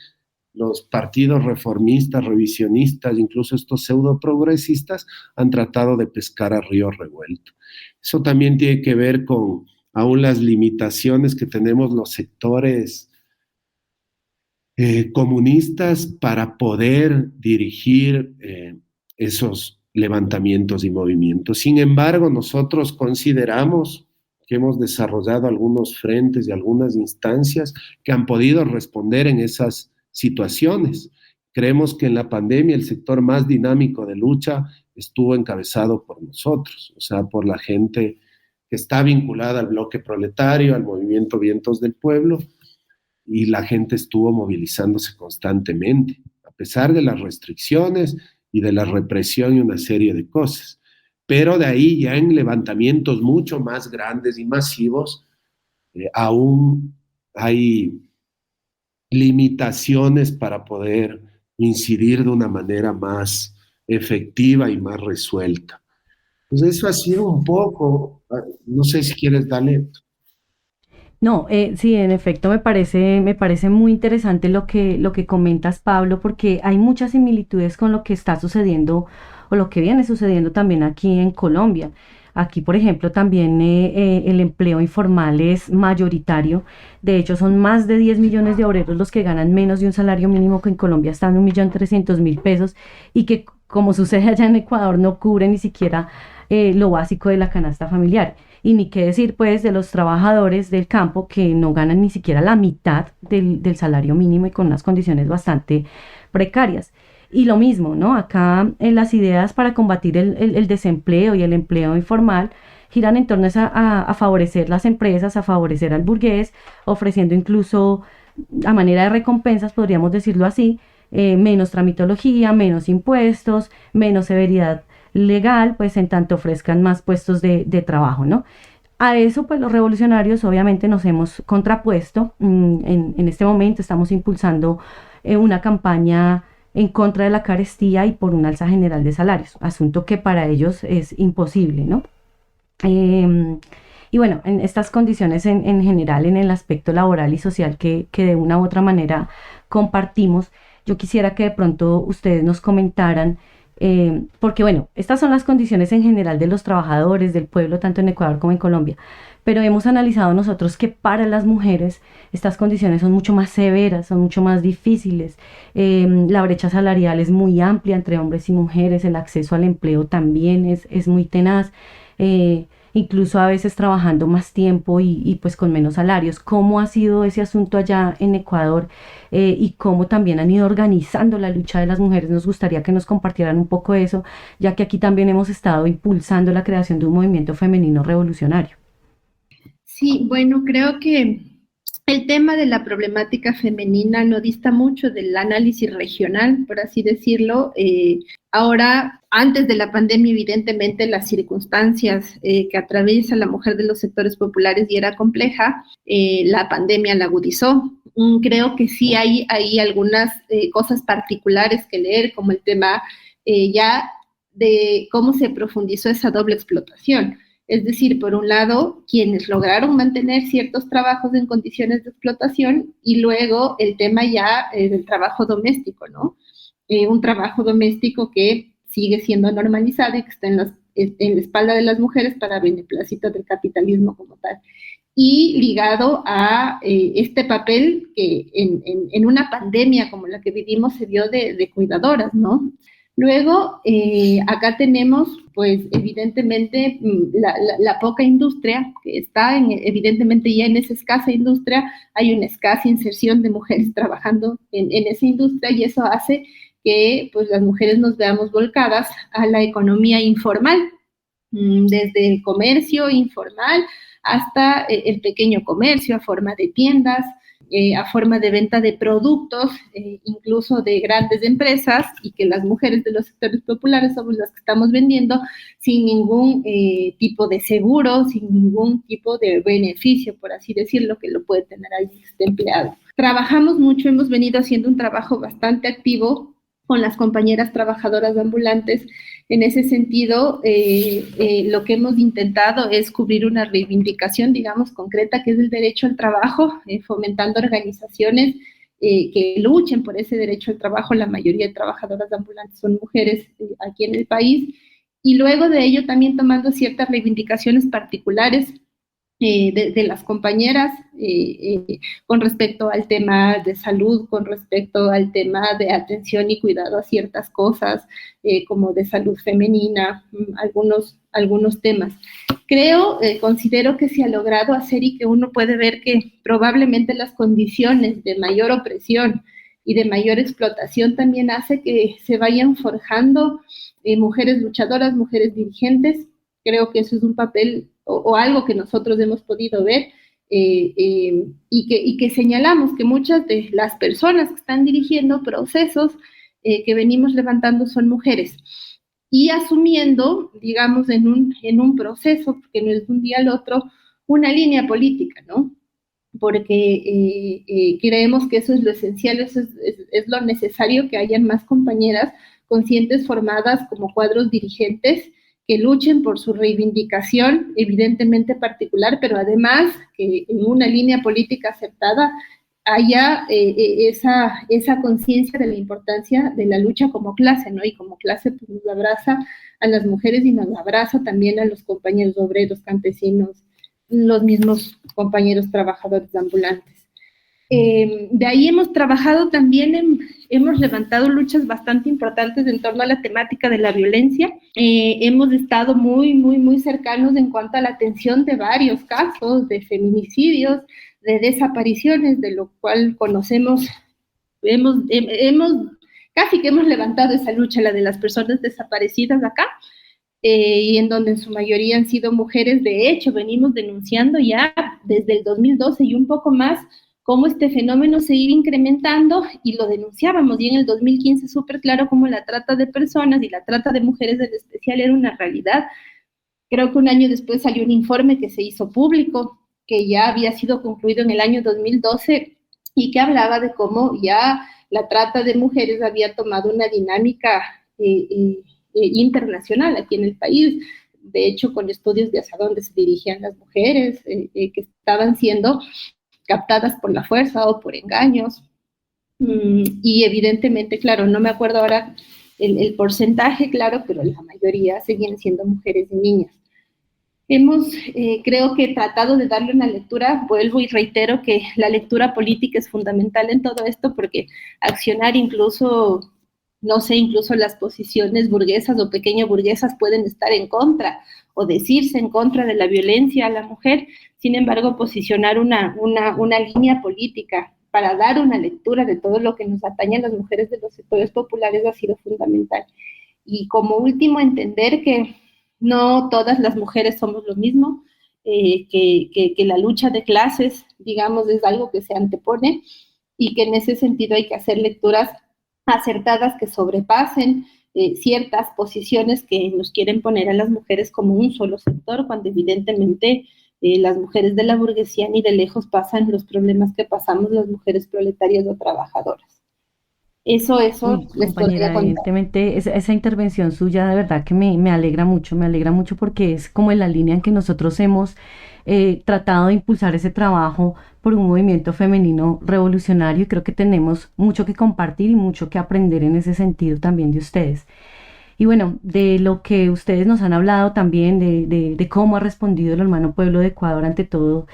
los partidos reformistas, revisionistas, incluso estos pseudo progresistas, han tratado de pescar a río revuelto. Eso también tiene que ver con aún las limitaciones que tenemos los sectores comunistas para poder dirigir esos levantamientos y movimientos. Sin embargo, nosotros consideramos que hemos desarrollado algunos frentes y algunas instancias que han podido responder en esas situaciones. Creemos que en la pandemia el sector más dinámico de lucha estuvo encabezado por nosotros, o sea, por la gente que está vinculada al bloque proletario, al movimiento Vientos del Pueblo, y la gente estuvo movilizándose constantemente, a pesar de las restricciones y de la represión y una serie de cosas. Pero de ahí ya en levantamientos mucho más grandes y masivos, aún hay limitaciones para poder incidir de una manera más efectiva y más resuelta. Pues eso ha sido un poco, no sé si quieres darle. No, sí, en efecto me parece muy interesante lo que comentas, Pablo, porque hay muchas similitudes con lo que está sucediendo o lo que viene sucediendo también aquí en Colombia. Aquí, por ejemplo, también el empleo informal es mayoritario. De hecho, son más de 10 millones de obreros los que ganan menos de un salario mínimo, que en Colombia está en 1.300.000 pesos, y que, como sucede allá en Ecuador, no cubre ni siquiera lo básico de la canasta familiar. Y ni qué decir, pues, de los trabajadores del campo que no ganan ni siquiera la mitad del salario mínimo y con unas condiciones bastante precarias. Y lo mismo, ¿no? Acá las ideas para combatir el desempleo y el empleo informal giran en torno a favorecer las empresas, a favorecer al burgués, ofreciendo incluso a manera de recompensas, podríamos decirlo así, menos tramitología, menos impuestos, menos severidad legal, pues en tanto ofrezcan más puestos de trabajo, ¿no? A eso, pues los revolucionarios obviamente nos hemos contrapuesto. En este momento estamos impulsando una campaña en contra de la carestía y por un alza general de salarios, asunto que para ellos es imposible, ¿no? Y bueno, en estas condiciones en general, en el aspecto laboral y social que de una u otra manera compartimos, yo quisiera que de pronto ustedes nos comentaran, porque bueno, estas son las condiciones en general de los trabajadores, del pueblo, tanto en Ecuador como en Colombia, pero hemos analizado nosotros que para las mujeres estas condiciones son mucho más severas, son mucho más difíciles. La brecha salarial es muy amplia entre hombres y mujeres, el acceso al empleo también es muy tenaz. Incluso a veces trabajando más tiempo y pues con menos salarios. ¿Cómo ha sido ese asunto allá en Ecuador y cómo también han ido organizando la lucha de las mujeres? Nos gustaría que nos compartieran un poco eso, ya que aquí también hemos estado impulsando la creación de un movimiento femenino revolucionario. Sí, bueno, creo que el tema de la problemática femenina no dista mucho del análisis regional, por así decirlo. Ahora, antes de la pandemia, evidentemente, las circunstancias que atraviesa la mujer de los sectores populares ya era compleja. La pandemia la agudizó. Creo que sí hay algunas cosas particulares que leer, como el tema ya de cómo se profundizó esa doble explotación. Es decir, por un lado, quienes lograron mantener ciertos trabajos en condiciones de explotación y luego el tema ya del trabajo doméstico, ¿no? Un trabajo doméstico que sigue siendo normalizado y que está en la espalda de las mujeres para beneplácito del capitalismo como tal. Y ligado a este papel que en una pandemia como la que vivimos se dio de cuidadoras, ¿no? Luego, acá tenemos, pues, evidentemente, la poca industria, que está evidentemente ya en esa escasa industria, hay una escasa inserción de mujeres trabajando en esa industria y eso hace que, pues, las mujeres nos veamos volcadas a la economía informal, desde el comercio informal hasta el pequeño comercio a forma de tiendas, a forma de venta de productos, incluso de grandes empresas, y que las mujeres de los sectores populares somos las que estamos vendiendo sin ningún tipo de seguro, sin ningún tipo de beneficio, por así decirlo, que lo puede tener alguien que esté empleado. Trabajamos mucho, hemos venido haciendo un trabajo bastante activo con las compañeras trabajadoras ambulantes. En ese sentido, lo que hemos intentado es cubrir una reivindicación, digamos, concreta, que es el derecho al trabajo, fomentando organizaciones que luchen por ese derecho al trabajo. La mayoría de trabajadoras ambulantes son mujeres aquí en el país, y luego de ello también tomando ciertas reivindicaciones particulares de las compañeras con respecto al tema de salud, con respecto al tema de atención y cuidado a ciertas cosas, como de salud femenina, algunos temas. Considero que se ha logrado hacer y que uno puede ver que probablemente las condiciones de mayor opresión y de mayor explotación también hace que se vayan forjando mujeres luchadoras, mujeres dirigentes. Creo que eso es un papel o algo que nosotros hemos podido ver y que señalamos que muchas de las personas que están dirigiendo procesos que venimos levantando son mujeres. Y asumiendo, digamos, en un proceso, porque no es de un día al otro, una línea política, ¿no? Porque creemos que eso es lo esencial, eso es lo necesario, que hayan más compañeras conscientes formadas como cuadros dirigentes que luchen por su reivindicación, evidentemente particular, pero además que en una línea política aceptada haya esa conciencia de la importancia de la lucha como clase, ¿no? Y como clase pues, nos abraza a las mujeres y nos abraza también a los compañeros obreros, campesinos, los mismos compañeros trabajadores ambulantes. De ahí hemos trabajado también, hemos levantado luchas bastante importantes en torno a la temática de la violencia. Hemos estado muy, muy, muy cercanos en cuanto a la atención de varios casos de feminicidios, de desapariciones, de lo cual conocemos, hemos casi que hemos levantado esa lucha, la de las personas desaparecidas acá, y en donde en su mayoría han sido mujeres. De hecho, venimos denunciando ya desde el 2012 y un poco más cómo este fenómeno se iba incrementando, y lo denunciábamos, y en el 2015 súper claro cómo la trata de personas y la trata de mujeres en especial era una realidad. Creo que un año después salió un informe que se hizo público, que ya había sido concluido en el año 2012, y que hablaba de cómo ya la trata de mujeres había tomado una dinámica internacional aquí en el país, de hecho con estudios de hacia dónde se dirigían las mujeres que estaban siendo captadas por la fuerza o por engaños, y evidentemente, claro, no me acuerdo ahora el porcentaje, claro, pero la mayoría seguían siendo mujeres y niñas. Hemos, creo que, tratado de darle una lectura. Vuelvo y reitero que la lectura política es fundamental en todo esto, porque accionar incluso, no sé, incluso las posiciones burguesas o pequeño burguesas pueden estar en contra o decirse en contra de la violencia a la mujer. Sin embargo, posicionar una línea política para dar una lectura de todo lo que nos atañe a las mujeres de los sectores populares ha sido fundamental. Y como último, entender que no todas las mujeres somos lo mismo, que la lucha de clases, digamos, es algo que se antepone, y que en ese sentido hay que hacer lecturas acertadas que sobrepasen ciertas posiciones que nos quieren poner a las mujeres como un solo sector, cuando evidentemente las mujeres de la burguesía ni de lejos pasan los problemas que pasamos las mujeres proletarias o trabajadoras. Eso les podría contar. Evidentemente esa intervención suya de verdad que me alegra mucho porque es como en la línea en que nosotros hemos tratado de impulsar ese trabajo por un movimiento femenino revolucionario, y creo que tenemos mucho que compartir y mucho que aprender en ese sentido también de ustedes. Y bueno, de lo que ustedes nos han hablado también, de cómo ha respondido el hermano pueblo de Ecuador ante todo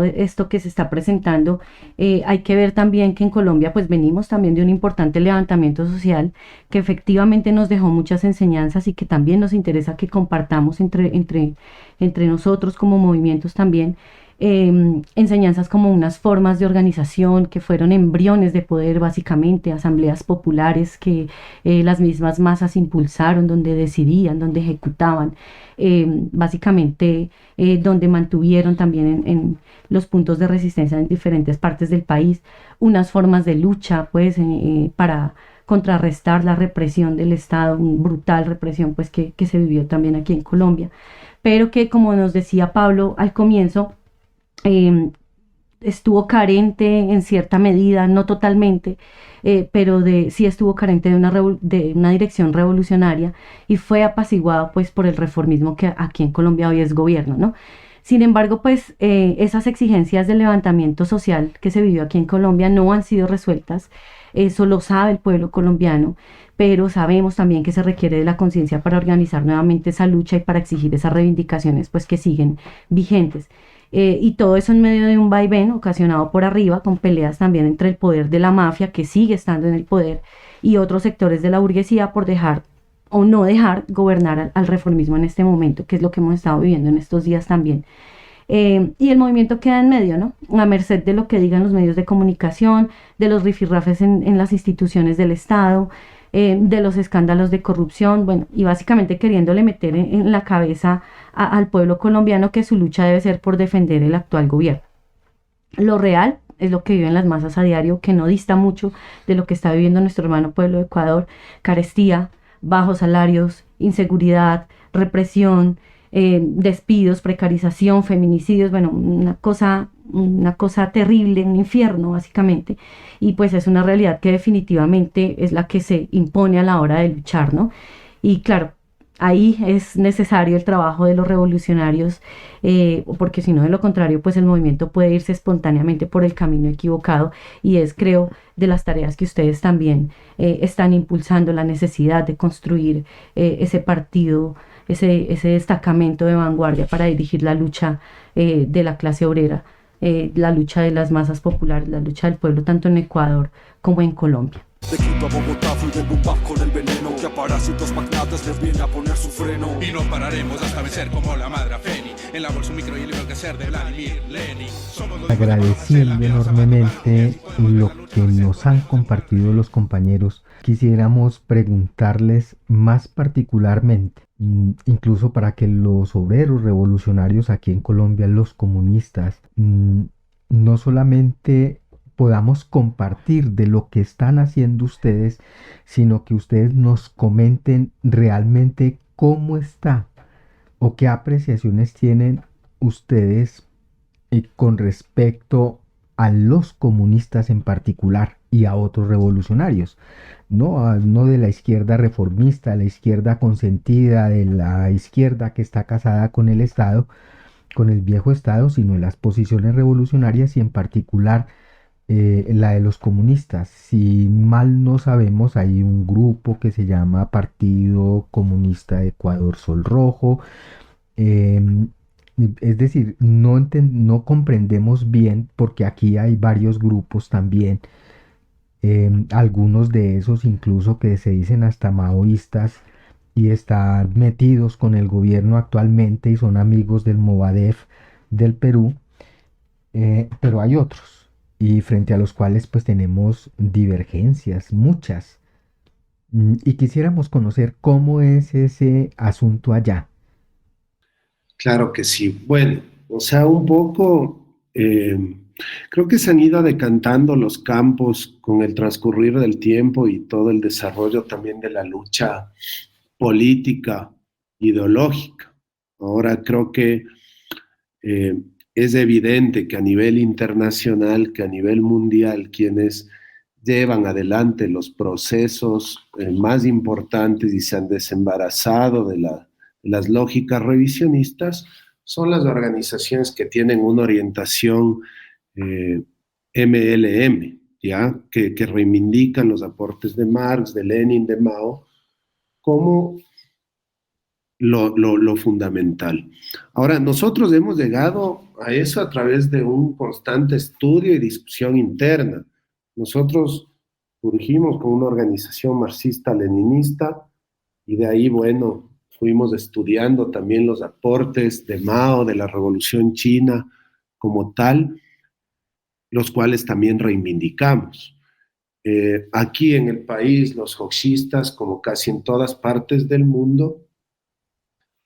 esto que se está presentando, hay que ver también que en Colombia pues venimos también de un importante levantamiento social que efectivamente nos dejó muchas enseñanzas, y que también nos interesa que compartamos entre nosotros como movimientos también. Enseñanzas como unas formas de organización que fueron embriones de poder, básicamente asambleas populares que las mismas masas impulsaron, donde decidían, donde ejecutaban, básicamente donde mantuvieron también en los puntos de resistencia en diferentes partes del país, unas formas de lucha pues para contrarrestar la represión del Estado, una brutal represión pues que se vivió también aquí en Colombia, pero que, como nos decía Pablo al comienzo, estuvo carente en cierta medida, no totalmente, pero sí estuvo carente de una dirección revolucionaria, y fue apaciguado pues por el reformismo que aquí en Colombia hoy es gobierno, ¿no? Sin embargo, pues esas exigencias del levantamiento social que se vivió aquí en Colombia no han sido resueltas. Eso lo sabe el pueblo colombiano, pero sabemos también que se requiere de la conciencia para organizar nuevamente esa lucha y para exigir esas reivindicaciones pues que siguen vigentes. Y todo eso en medio de un vaivén ocasionado por arriba, con peleas también entre el poder de la mafia, que sigue estando en el poder, y otros sectores de la burguesía por dejar o no dejar gobernar al reformismo en este momento, que es lo que hemos estado viviendo en estos días también. Y el movimiento queda en medio, ¿no? A merced de lo que digan los medios de comunicación, de los rifirrafes en las instituciones del Estado, de los escándalos de corrupción, bueno, y básicamente queriéndole meter en la cabeza al pueblo colombiano que su lucha debe ser por defender el actual gobierno. Lo real es lo que viven las masas a diario, que no dista mucho de lo que está viviendo nuestro hermano pueblo de Ecuador: carestía, bajos salarios, inseguridad, represión, despidos, precarización, feminicidios, bueno, una cosa terrible, un infierno básicamente, y pues es una realidad que definitivamente es la que se impone a la hora de luchar, ¿no? Y claro, ahí es necesario el trabajo de los revolucionarios, porque si no, de lo contrario, pues el movimiento puede irse espontáneamente por el camino equivocado, y es, creo, de las tareas que ustedes también están impulsando, la necesidad de construir ese partido, ese destacamento de vanguardia para dirigir la lucha de la clase obrera, la lucha de las masas populares, la lucha del pueblo tanto en Ecuador como en Colombia. De Quito a Bogotá fui del boom bap con el veneno. Y a parásitos magnates les viene a poner su freno. Y no pararemos hasta vencer como la madre Feni. En la bolsa un micro y el libro que ser de Vladimir Lenin. Agradeciendo enormemente lo que nos han compartido los compañeros, quisiéramos preguntarles más particularmente, incluso para que los obreros revolucionarios aquí en Colombia, los comunistas, no solamente podamos compartir de lo que están haciendo ustedes, sino que ustedes nos comenten realmente cómo está o qué apreciaciones tienen ustedes con respecto a los comunistas en particular y a otros revolucionarios, no de la izquierda reformista, la izquierda consentida, de la izquierda que está casada con el Estado, con el viejo Estado, sino de las posiciones revolucionarias y en particular la de los comunistas. Si mal no sabemos, hay un grupo que se llama Partido Comunista de Ecuador Sol Rojo. Es decir, no comprendemos bien porque aquí hay varios grupos también, algunos de esos incluso que se dicen hasta maoístas y están metidos con el gobierno actualmente y son amigos del Movadef del Perú, pero hay otros y frente a los cuales pues tenemos divergencias, muchas, y quisiéramos conocer cómo es ese asunto allá. Claro que sí. Bueno, o sea, un poco, creo que se han ido decantando los campos con el transcurrir del tiempo y todo el desarrollo también de la lucha política, ideológica. Ahora creo que es evidente que a nivel internacional, que a nivel mundial, quienes llevan adelante los procesos más importantes y se han desembarazado de las lógicas revisionistas son las organizaciones que tienen una orientación MLM, ¿ya? Que reivindican los aportes de Marx, de Lenin, de Mao, como lo fundamental. Ahora, nosotros hemos llegado a eso a través de un constante estudio y discusión interna. Nosotros surgimos con una organización marxista-leninista y de ahí, bueno, fuimos estudiando también los aportes de Mao, de la Revolución China como tal, los cuales también reivindicamos. Aquí en el país, los hoxistas, como casi en todas partes del mundo,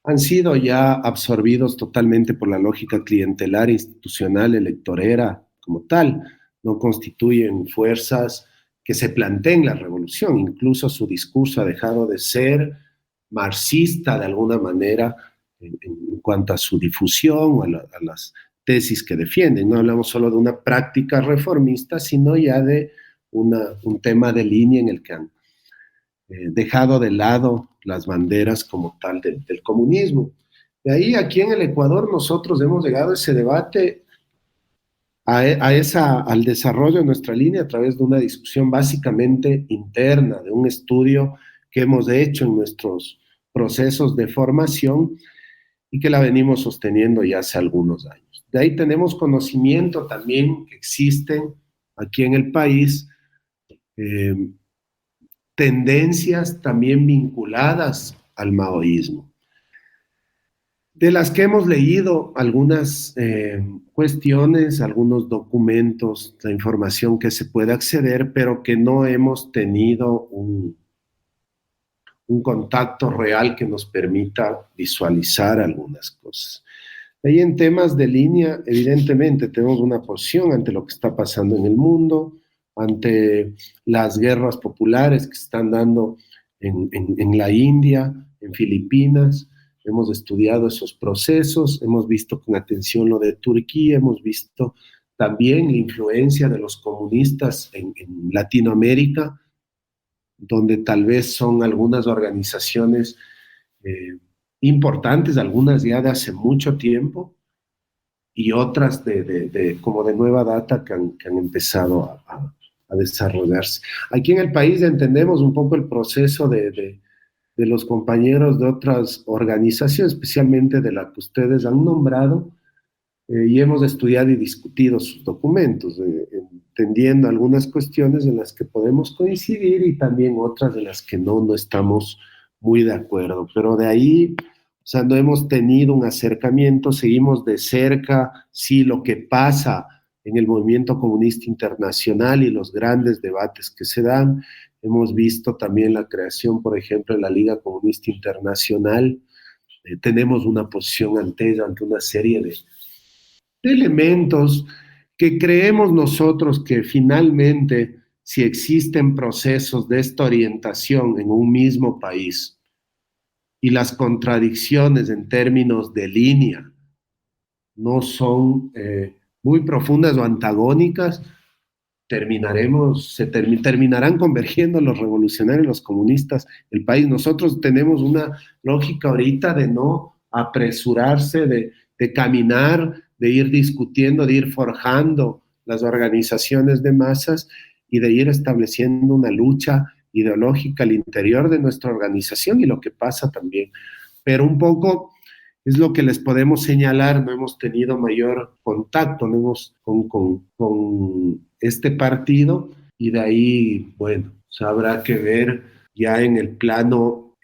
han sido ya absorbidos totalmente por la lógica clientelar, institucional, electorera como tal. No constituyen fuerzas que se planteen la revolución. Incluso su discurso ha dejado de ser marxista de alguna manera en cuanto a su difusión o a las tesis que defienden. No hablamos solo de una práctica reformista, sino ya de un tema de línea en el que han dejado de lado las banderas como tal del comunismo. De ahí, aquí en el Ecuador, nosotros hemos llegado a ese debate, al desarrollo de nuestra línea a través de una discusión básicamente interna, de un estudio que hemos hecho en nuestros procesos de formación y que la venimos sosteniendo ya hace algunos años. De ahí tenemos conocimiento también que existen aquí en el país tendencias también vinculadas al maoísmo, de las que hemos leído algunas cuestiones, algunos documentos, la información que se puede acceder, pero que no hemos tenido un contacto real que nos permita visualizar algunas cosas. Ahí en temas de línea, evidentemente tenemos una posición ante lo que está pasando en el mundo, ante las guerras populares que se están dando en la India, en Filipinas. Hemos estudiado esos procesos, hemos visto con atención lo de Turquía, hemos visto también la influencia de los comunistas en Latinoamérica, donde tal vez son algunas organizaciones importantes, algunas ya de hace mucho tiempo, y otras como de nueva data que han empezado a desarrollarse. Aquí en el país entendemos un poco el proceso de los compañeros de otras organizaciones, especialmente de la que ustedes han nombrado, y hemos estudiado y discutido sus documentos. atendiendo algunas cuestiones en las que podemos coincidir y también otras de las que no estamos muy de acuerdo. Pero de ahí, o sea, no hemos tenido un acercamiento, seguimos de cerca, sí, lo que pasa en el movimiento comunista internacional y los grandes debates que se dan. Hemos visto también la creación, por ejemplo, de la Liga Comunista Internacional. Tenemos una posición ante ella, ante una serie de elementos que creemos nosotros que finalmente, si existen procesos de esta orientación en un mismo país y las contradicciones en términos de línea no son muy profundas o antagónicas, terminarán convergiendo los revolucionarios, los comunistas, el país. Nosotros tenemos una lógica ahorita de no apresurarse, de caminar, de ir discutiendo, de ir forjando las organizaciones de masas y de ir estableciendo una lucha ideológica al interior de nuestra organización y lo que pasa también. Pero un poco es lo que les podemos señalar, no hemos tenido mayor contacto con este partido y de ahí, bueno, habrá que ver ya en el plano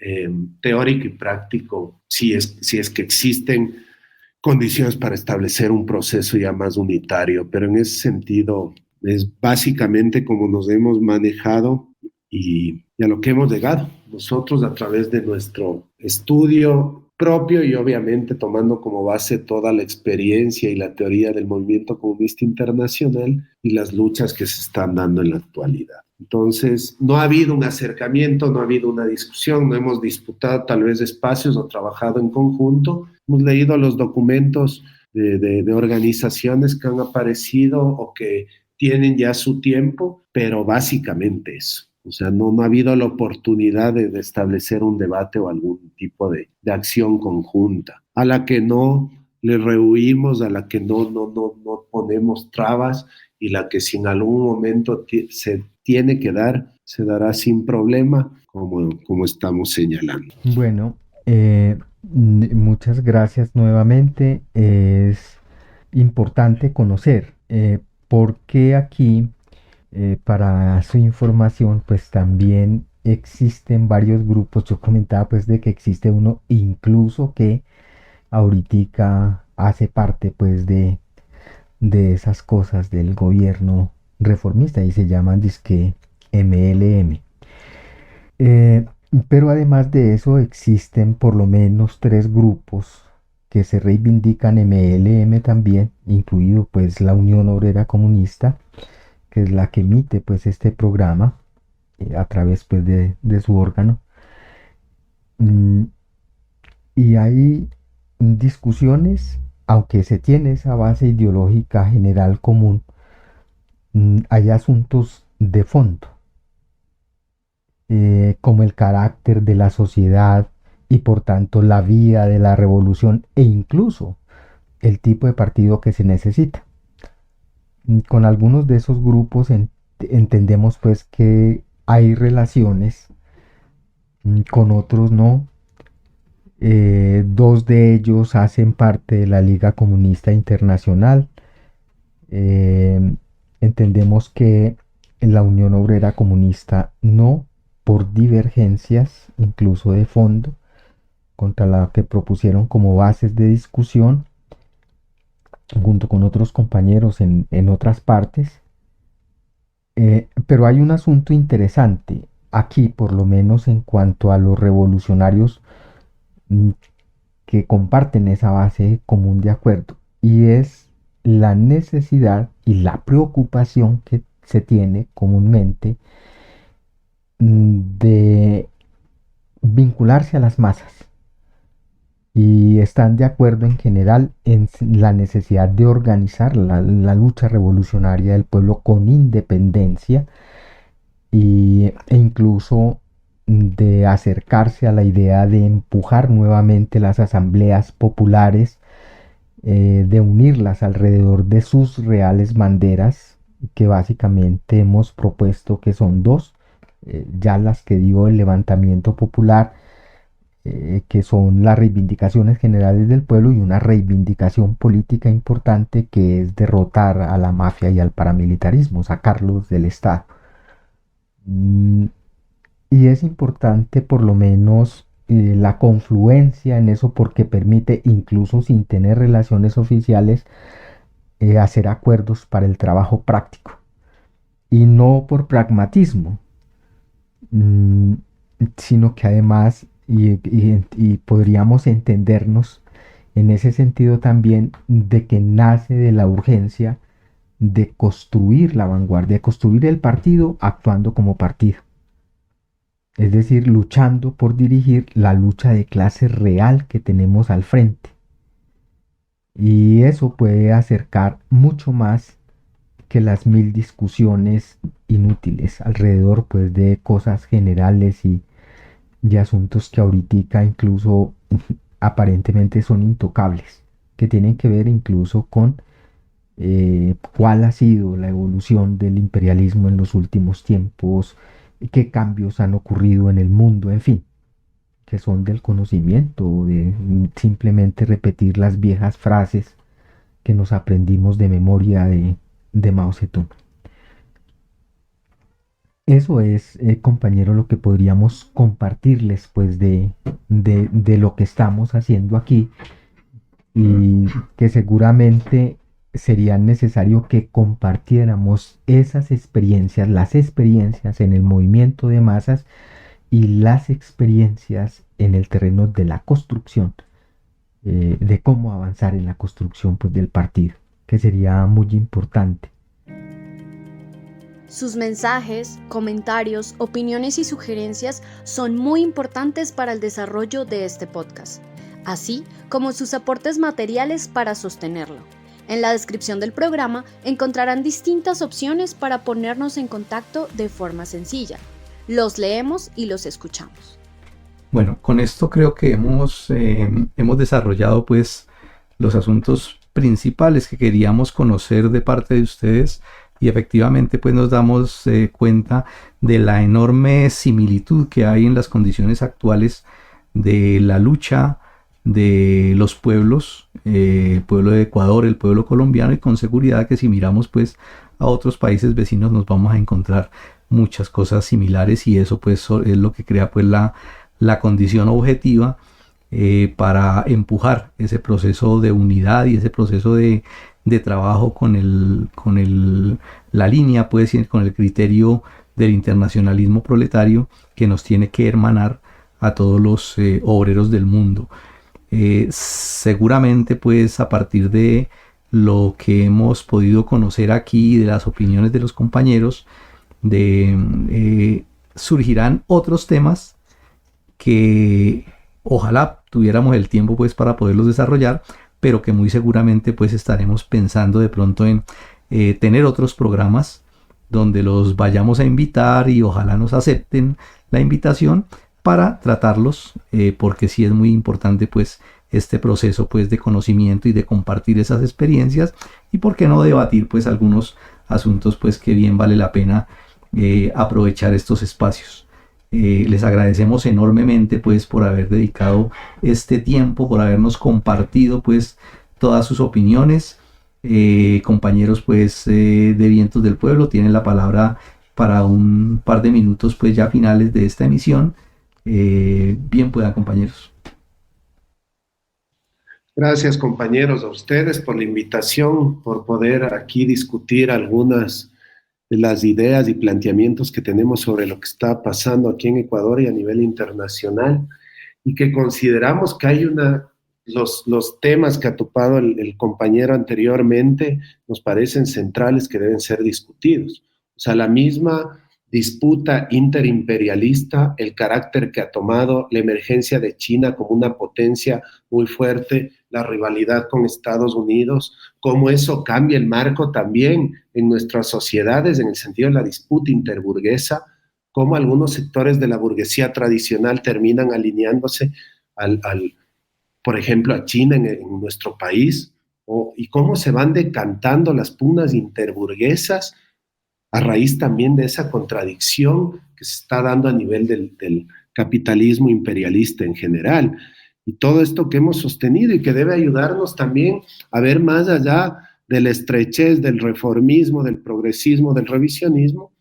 teórico y práctico si es que existen condiciones para establecer un proceso ya más unitario, pero en ese sentido es básicamente como nos hemos manejado y a lo que hemos llegado nosotros a través de nuestro estudio propio y obviamente tomando como base toda la experiencia y la teoría del movimiento comunista internacional y las luchas que se están dando en la actualidad. Entonces, no ha habido un acercamiento, no ha habido una discusión, no hemos disputado tal vez espacios o trabajado en conjunto. Hemos leído los documentos de organizaciones que han aparecido o que tienen ya su tiempo, pero básicamente eso. O sea, no ha habido la oportunidad de establecer un debate o algún tipo de acción conjunta, a la que no le rehuimos, a la que no ponemos trabas y la que si en algún momento se tiene que dar, se dará sin problema, como estamos señalando. Bueno, muchas gracias nuevamente. Es importante conocer por qué aquí, para su información, pues también existen varios grupos. Yo comentaba pues de que existe uno incluso que ahorita hace parte pues de esas cosas del gobierno reformista y se llaman dizque MLM. Pero además de eso existen por lo menos 3 grupos que se reivindican MLM también, incluido pues la Unión Obrera Comunista, que es la que emite pues este programa a través pues de su órgano. Y hay discusiones, aunque se tiene esa base ideológica general común, hay asuntos de fondo, como el carácter de la sociedad y por tanto la vía de la revolución e incluso el tipo de partido que se necesita. Con algunos de esos grupos entendemos pues que hay relaciones, con otros no. 2 de ellos hacen parte de la Liga Comunista Internacional. Entendemos que en la Unión Obrera Comunista no, por divergencias incluso de fondo contra la que propusieron como bases de discusión junto con otros compañeros en otras partes. Pero hay un asunto interesante aquí, por lo menos en cuanto a los revolucionarios que comparten esa base común de acuerdo, y es la necesidad y la preocupación que se tiene comúnmente de vincularse a las masas, y están de acuerdo en general en la necesidad de organizar la lucha revolucionaria del pueblo con independencia e incluso de acercarse a la idea de empujar nuevamente las asambleas populares, de unirlas alrededor de sus reales banderas, que básicamente hemos propuesto que son 2, ya las que dio el levantamiento popular que son las reivindicaciones generales del pueblo y una reivindicación política importante que es derrotar a la mafia y al paramilitarismo, sacarlos del Estado. Y es importante por lo menos la confluencia en eso porque permite, incluso sin tener relaciones oficiales, hacer acuerdos para el trabajo práctico. Y no por pragmatismo, sino que además, y podríamos entendernos en ese sentido también, de que nace de la urgencia de construir la vanguardia, de construir el partido actuando como partido. Es decir, luchando por dirigir la lucha de clase real que tenemos al frente. Y eso puede acercar mucho más que las 1000 discusiones inútiles alrededor pues de cosas generales y asuntos que ahorita incluso aparentemente son intocables, que tienen que ver incluso con cuál ha sido la evolución del imperialismo en los últimos tiempos, qué cambios han ocurrido en el mundo, en fin, que son del conocimiento, de simplemente repetir las viejas frases que nos aprendimos de memoria de Mao Zedong. Eso es, compañero, lo que podríamos compartirles pues de lo que estamos haciendo aquí, y que seguramente sería necesario que compartiéramos esas experiencias, las experiencias en el movimiento de masas y las experiencias en el terreno de la construcción, de cómo avanzar en la construcción pues, del partido, que sería muy importante. Sus mensajes, comentarios, opiniones y sugerencias son muy importantes para el desarrollo de este podcast, así como sus aportes materiales para sostenerlo. En la descripción del programa encontrarán distintas opciones para ponernos en contacto de forma sencilla. Los leemos y los escuchamos. Bueno, con esto creo que hemos desarrollado pues los asuntos principales que queríamos conocer de parte de ustedes, y efectivamente pues nos damos cuenta de la enorme similitud que hay en las condiciones actuales de la lucha de los pueblos, el pueblo de Ecuador, el pueblo colombiano, y con seguridad que si miramos pues a otros países vecinos nos vamos a encontrar muchas cosas similares, y eso pues es lo que crea pues la condición objetiva para empujar ese proceso de unidad y ese proceso de trabajo con la línea, puede decir, con el criterio del internacionalismo proletario que nos tiene que hermanar a todos los obreros del mundo. Seguramente pues a partir de lo que hemos podido conocer aquí, de las opiniones de los compañeros, surgirán otros temas que ojalá tuviéramos el tiempo pues para poderlos desarrollar, pero que muy seguramente pues estaremos pensando de pronto en tener otros programas donde los vayamos a invitar, y ojalá nos acepten la invitación para tratarlos, porque sí es muy importante pues este proceso pues de conocimiento y de compartir esas experiencias, y por qué no debatir pues algunos asuntos pues que bien vale la pena aprovechar estos espacios. Les agradecemos enormemente pues por haber dedicado este tiempo, por habernos compartido pues todas sus opiniones. Compañeros pues de Vientos del Pueblo tienen la palabra para un par de minutos pues ya finales de esta emisión. Bien puedan, compañeros. Gracias, compañeros, a ustedes por la invitación, por poder aquí discutir algunas de las ideas y planteamientos que tenemos sobre lo que está pasando aquí en Ecuador y a nivel internacional, y que consideramos que hay los temas que ha topado el compañero anteriormente nos parecen centrales, que deben ser discutidos. O sea, la misma disputa interimperialista, el carácter que ha tomado la emergencia de China como una potencia muy fuerte, la rivalidad con Estados Unidos, cómo eso cambia el marco también en nuestras sociedades en el sentido de la disputa interburguesa, cómo algunos sectores de la burguesía tradicional terminan alineándose por ejemplo, a China en nuestro país, y cómo se van decantando las pugnas interburguesas a raíz también de esa contradicción que se está dando a nivel capitalismo imperialista en general. Y todo esto que hemos sostenido y que debe ayudarnos también a ver más allá de la estrechez, del reformismo, del progresismo, del revisionismo,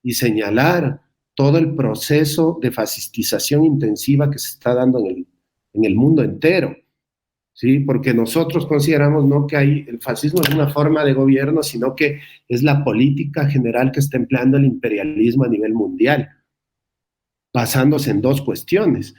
y señalar todo el proceso de fascistización intensiva que se está dando en el mundo entero, ¿sí? Porque nosotros consideramos no que el fascismo es una forma de gobierno, sino que es la política general que está empleando el imperialismo a nivel mundial, basándose en dos cuestiones.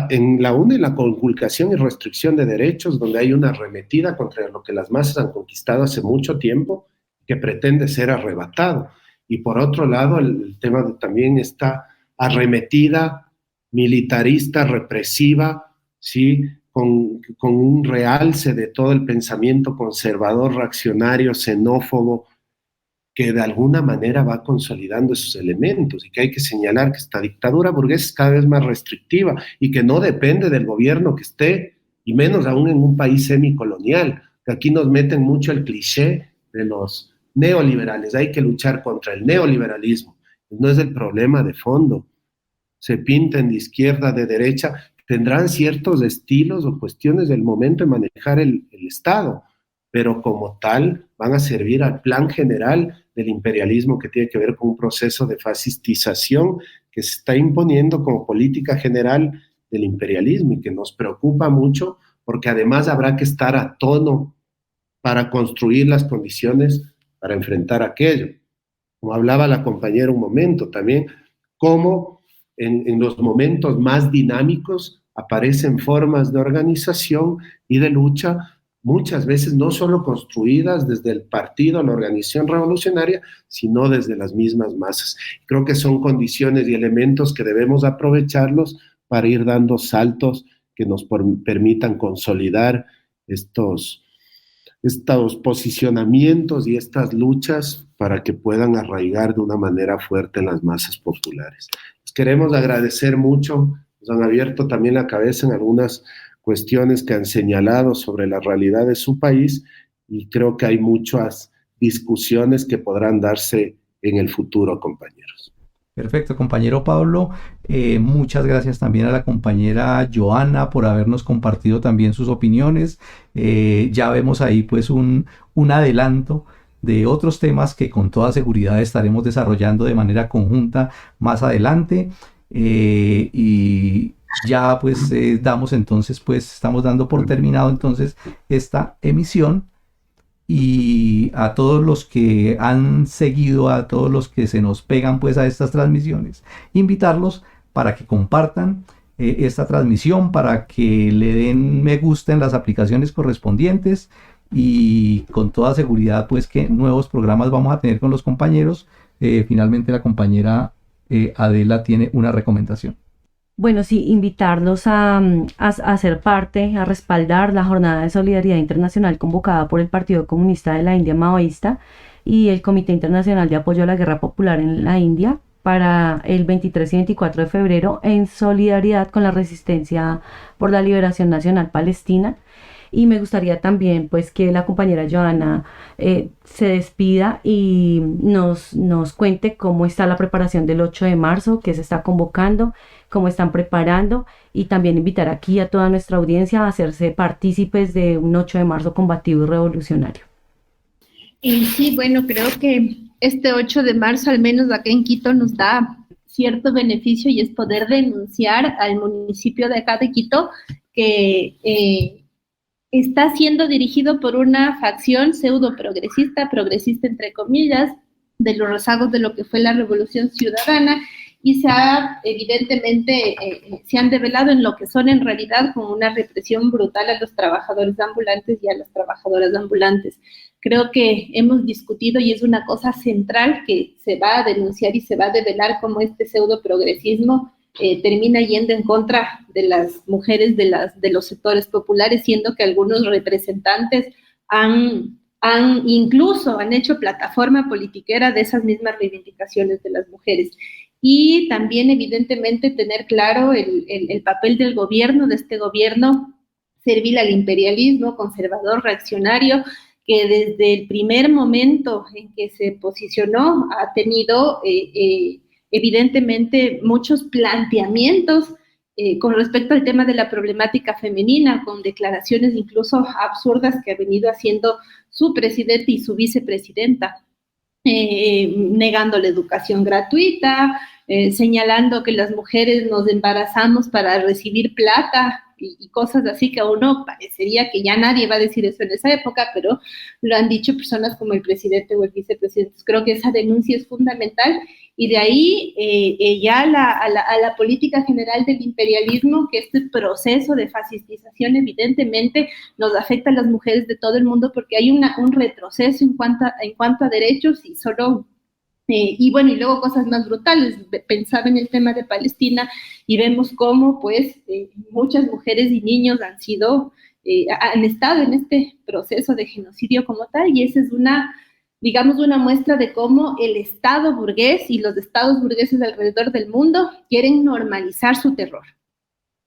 En la una, en la conculcación y restricción de derechos, donde hay una arremetida contra lo que las masas han conquistado hace mucho tiempo, que pretende ser arrebatado. Y por otro lado, el tema de también esta arremetida militarista, represiva, ¿sí? Con un realce de todo el pensamiento conservador, reaccionario, xenófobo, que de alguna manera va consolidando esos elementos, y que hay que señalar que esta dictadura burguesa es cada vez más restrictiva y que no depende del gobierno que esté, y menos aún en un país semicolonial, que aquí nos meten mucho el cliché de los neoliberales. Hay que luchar contra el neoliberalismo. No es el problema de fondo. Se pinten de izquierda, de derecha, tendrán ciertos estilos o cuestiones del momento de manejar el Estado, pero como tal van a servir al plan general del imperialismo, que tiene que ver con un proceso de fascistización que se está imponiendo como política general del imperialismo, y que nos preocupa mucho, porque además habrá que estar a tono para construir las condiciones para enfrentar aquello. Como hablaba la compañera un momento también, cómo en los momentos más dinámicos aparecen formas de organización y de lucha, muchas veces no solo construidas desde el partido, la organización revolucionaria, sino desde las mismas masas. Creo que son condiciones y elementos que debemos aprovecharlos para ir dando saltos que nos permitan consolidar estos posicionamientos y estas luchas para que puedan arraigar de una manera fuerte en las masas populares. Les queremos agradecer mucho, nos han abierto también la cabeza en algunas cuestiones que han señalado sobre la realidad de su país, y creo que hay muchas discusiones que podrán darse en el futuro, compañeros. Perfecto, compañero Pablo. Muchas gracias también a la compañera Joana por habernos compartido también sus opiniones. Ya vemos ahí pues un adelanto de otros temas que con toda seguridad estaremos desarrollando de manera conjunta más adelante. Y ya pues estamos dando por terminado entonces esta emisión. Y a todos los que han seguido, a todos los que se nos pegan pues a estas transmisiones, invitarlos para que compartan esta transmisión, para que le den me gusta en las aplicaciones correspondientes, y con toda seguridad pues que nuevos programas vamos a tener con los compañeros. Finalmente la compañera Adela tiene una recomendación. Bueno, sí, invitarlos a ser parte, a respaldar la jornada de solidaridad internacional convocada por el Partido Comunista de la India Maoísta y el Comité Internacional de Apoyo a la Guerra Popular en la India para el 23 y 24 de febrero, en solidaridad con la resistencia por la liberación nacional palestina. Y me gustaría también pues que la compañera Joana se despida y nos cuente cómo está la preparación del 8 de marzo, que se está convocando, cómo están preparando, y también invitar aquí a toda nuestra audiencia a hacerse partícipes de un 8 de marzo combativo y revolucionario. Sí, bueno, creo que este 8 de marzo, al menos acá en Quito, nos da cierto beneficio, y es poder denunciar al municipio de acá de Quito que está siendo dirigido por una facción pseudo progresista entre comillas, de los rezagos de lo que fue la Revolución Ciudadana, y evidentemente se han develado en lo que son en realidad como una represión brutal a los trabajadores ambulantes y a las trabajadoras ambulantes. Creo que hemos discutido, y es una cosa central que se va a denunciar y se va a develar, cómo este pseudo progresismo termina yendo en contra de las mujeres de los sectores populares, siendo que algunos representantes incluso han hecho plataforma politiquera de esas mismas reivindicaciones de las mujeres. Y también, evidentemente, tener claro el papel del gobierno, de este gobierno servil al imperialismo, conservador, reaccionario, que desde el primer momento en que se posicionó ha tenido evidentemente muchos planteamientos con respecto al tema de la problemática femenina, con declaraciones incluso absurdas que ha venido haciendo su presidente y su vicepresidenta, negando la educación gratuita, señalando que las mujeres nos embarazamos para recibir plata y cosas así, que a uno parecería que ya nadie va a decir eso en esa época, pero lo han dicho personas como el presidente o el vicepresidente. Creo que esa denuncia es fundamental, y de ahí ya a la política general del imperialismo, que este proceso de fascistización evidentemente nos afecta a las mujeres de todo el mundo, porque hay un retroceso en cuanto a derechos, y solo... y bueno, y luego cosas más brutales. Pensaba en el tema de Palestina y vemos cómo pues muchas mujeres y niños han estado en este proceso de genocidio como tal, y esa es digamos, una muestra de cómo el Estado burgués y los estados burgueses alrededor del mundo quieren normalizar su terror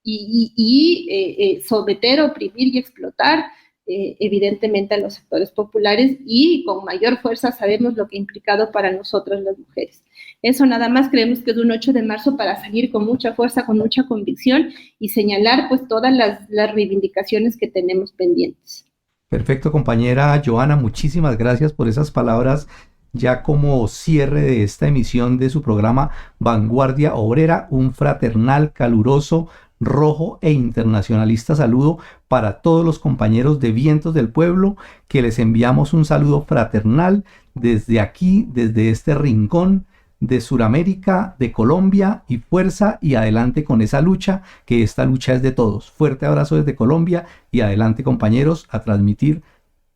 y someter, oprimir y explotar evidentemente a los sectores populares, y con mayor fuerza sabemos lo que ha implicado para nosotras las mujeres. Eso nada más creemos que es un 8 de marzo para salir con mucha fuerza, con mucha convicción, y señalar pues todas las reivindicaciones que tenemos pendientes. Perfecto, compañera Johanna, muchísimas gracias por esas palabras ya como cierre de esta emisión de su programa Vanguardia Obrera. Un fraternal, caluroso, rojo e internacionalista saludo para todos los compañeros de Vientos del Pueblo, que les enviamos un saludo fraternal desde aquí, desde este rincón de Sudamérica, de Colombia, y fuerza y adelante con esa lucha, que esta lucha es de todos. Fuerte abrazo desde Colombia y adelante, compañeros, a transmitir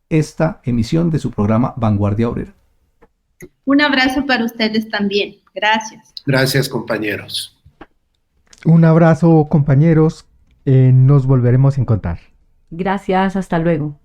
esta emisión de su programa Vanguardia Obrera. Un abrazo para ustedes también. Gracias. Gracias, compañeros. Un abrazo, compañeros. Nos volveremos a encontrar. Gracias, hasta luego.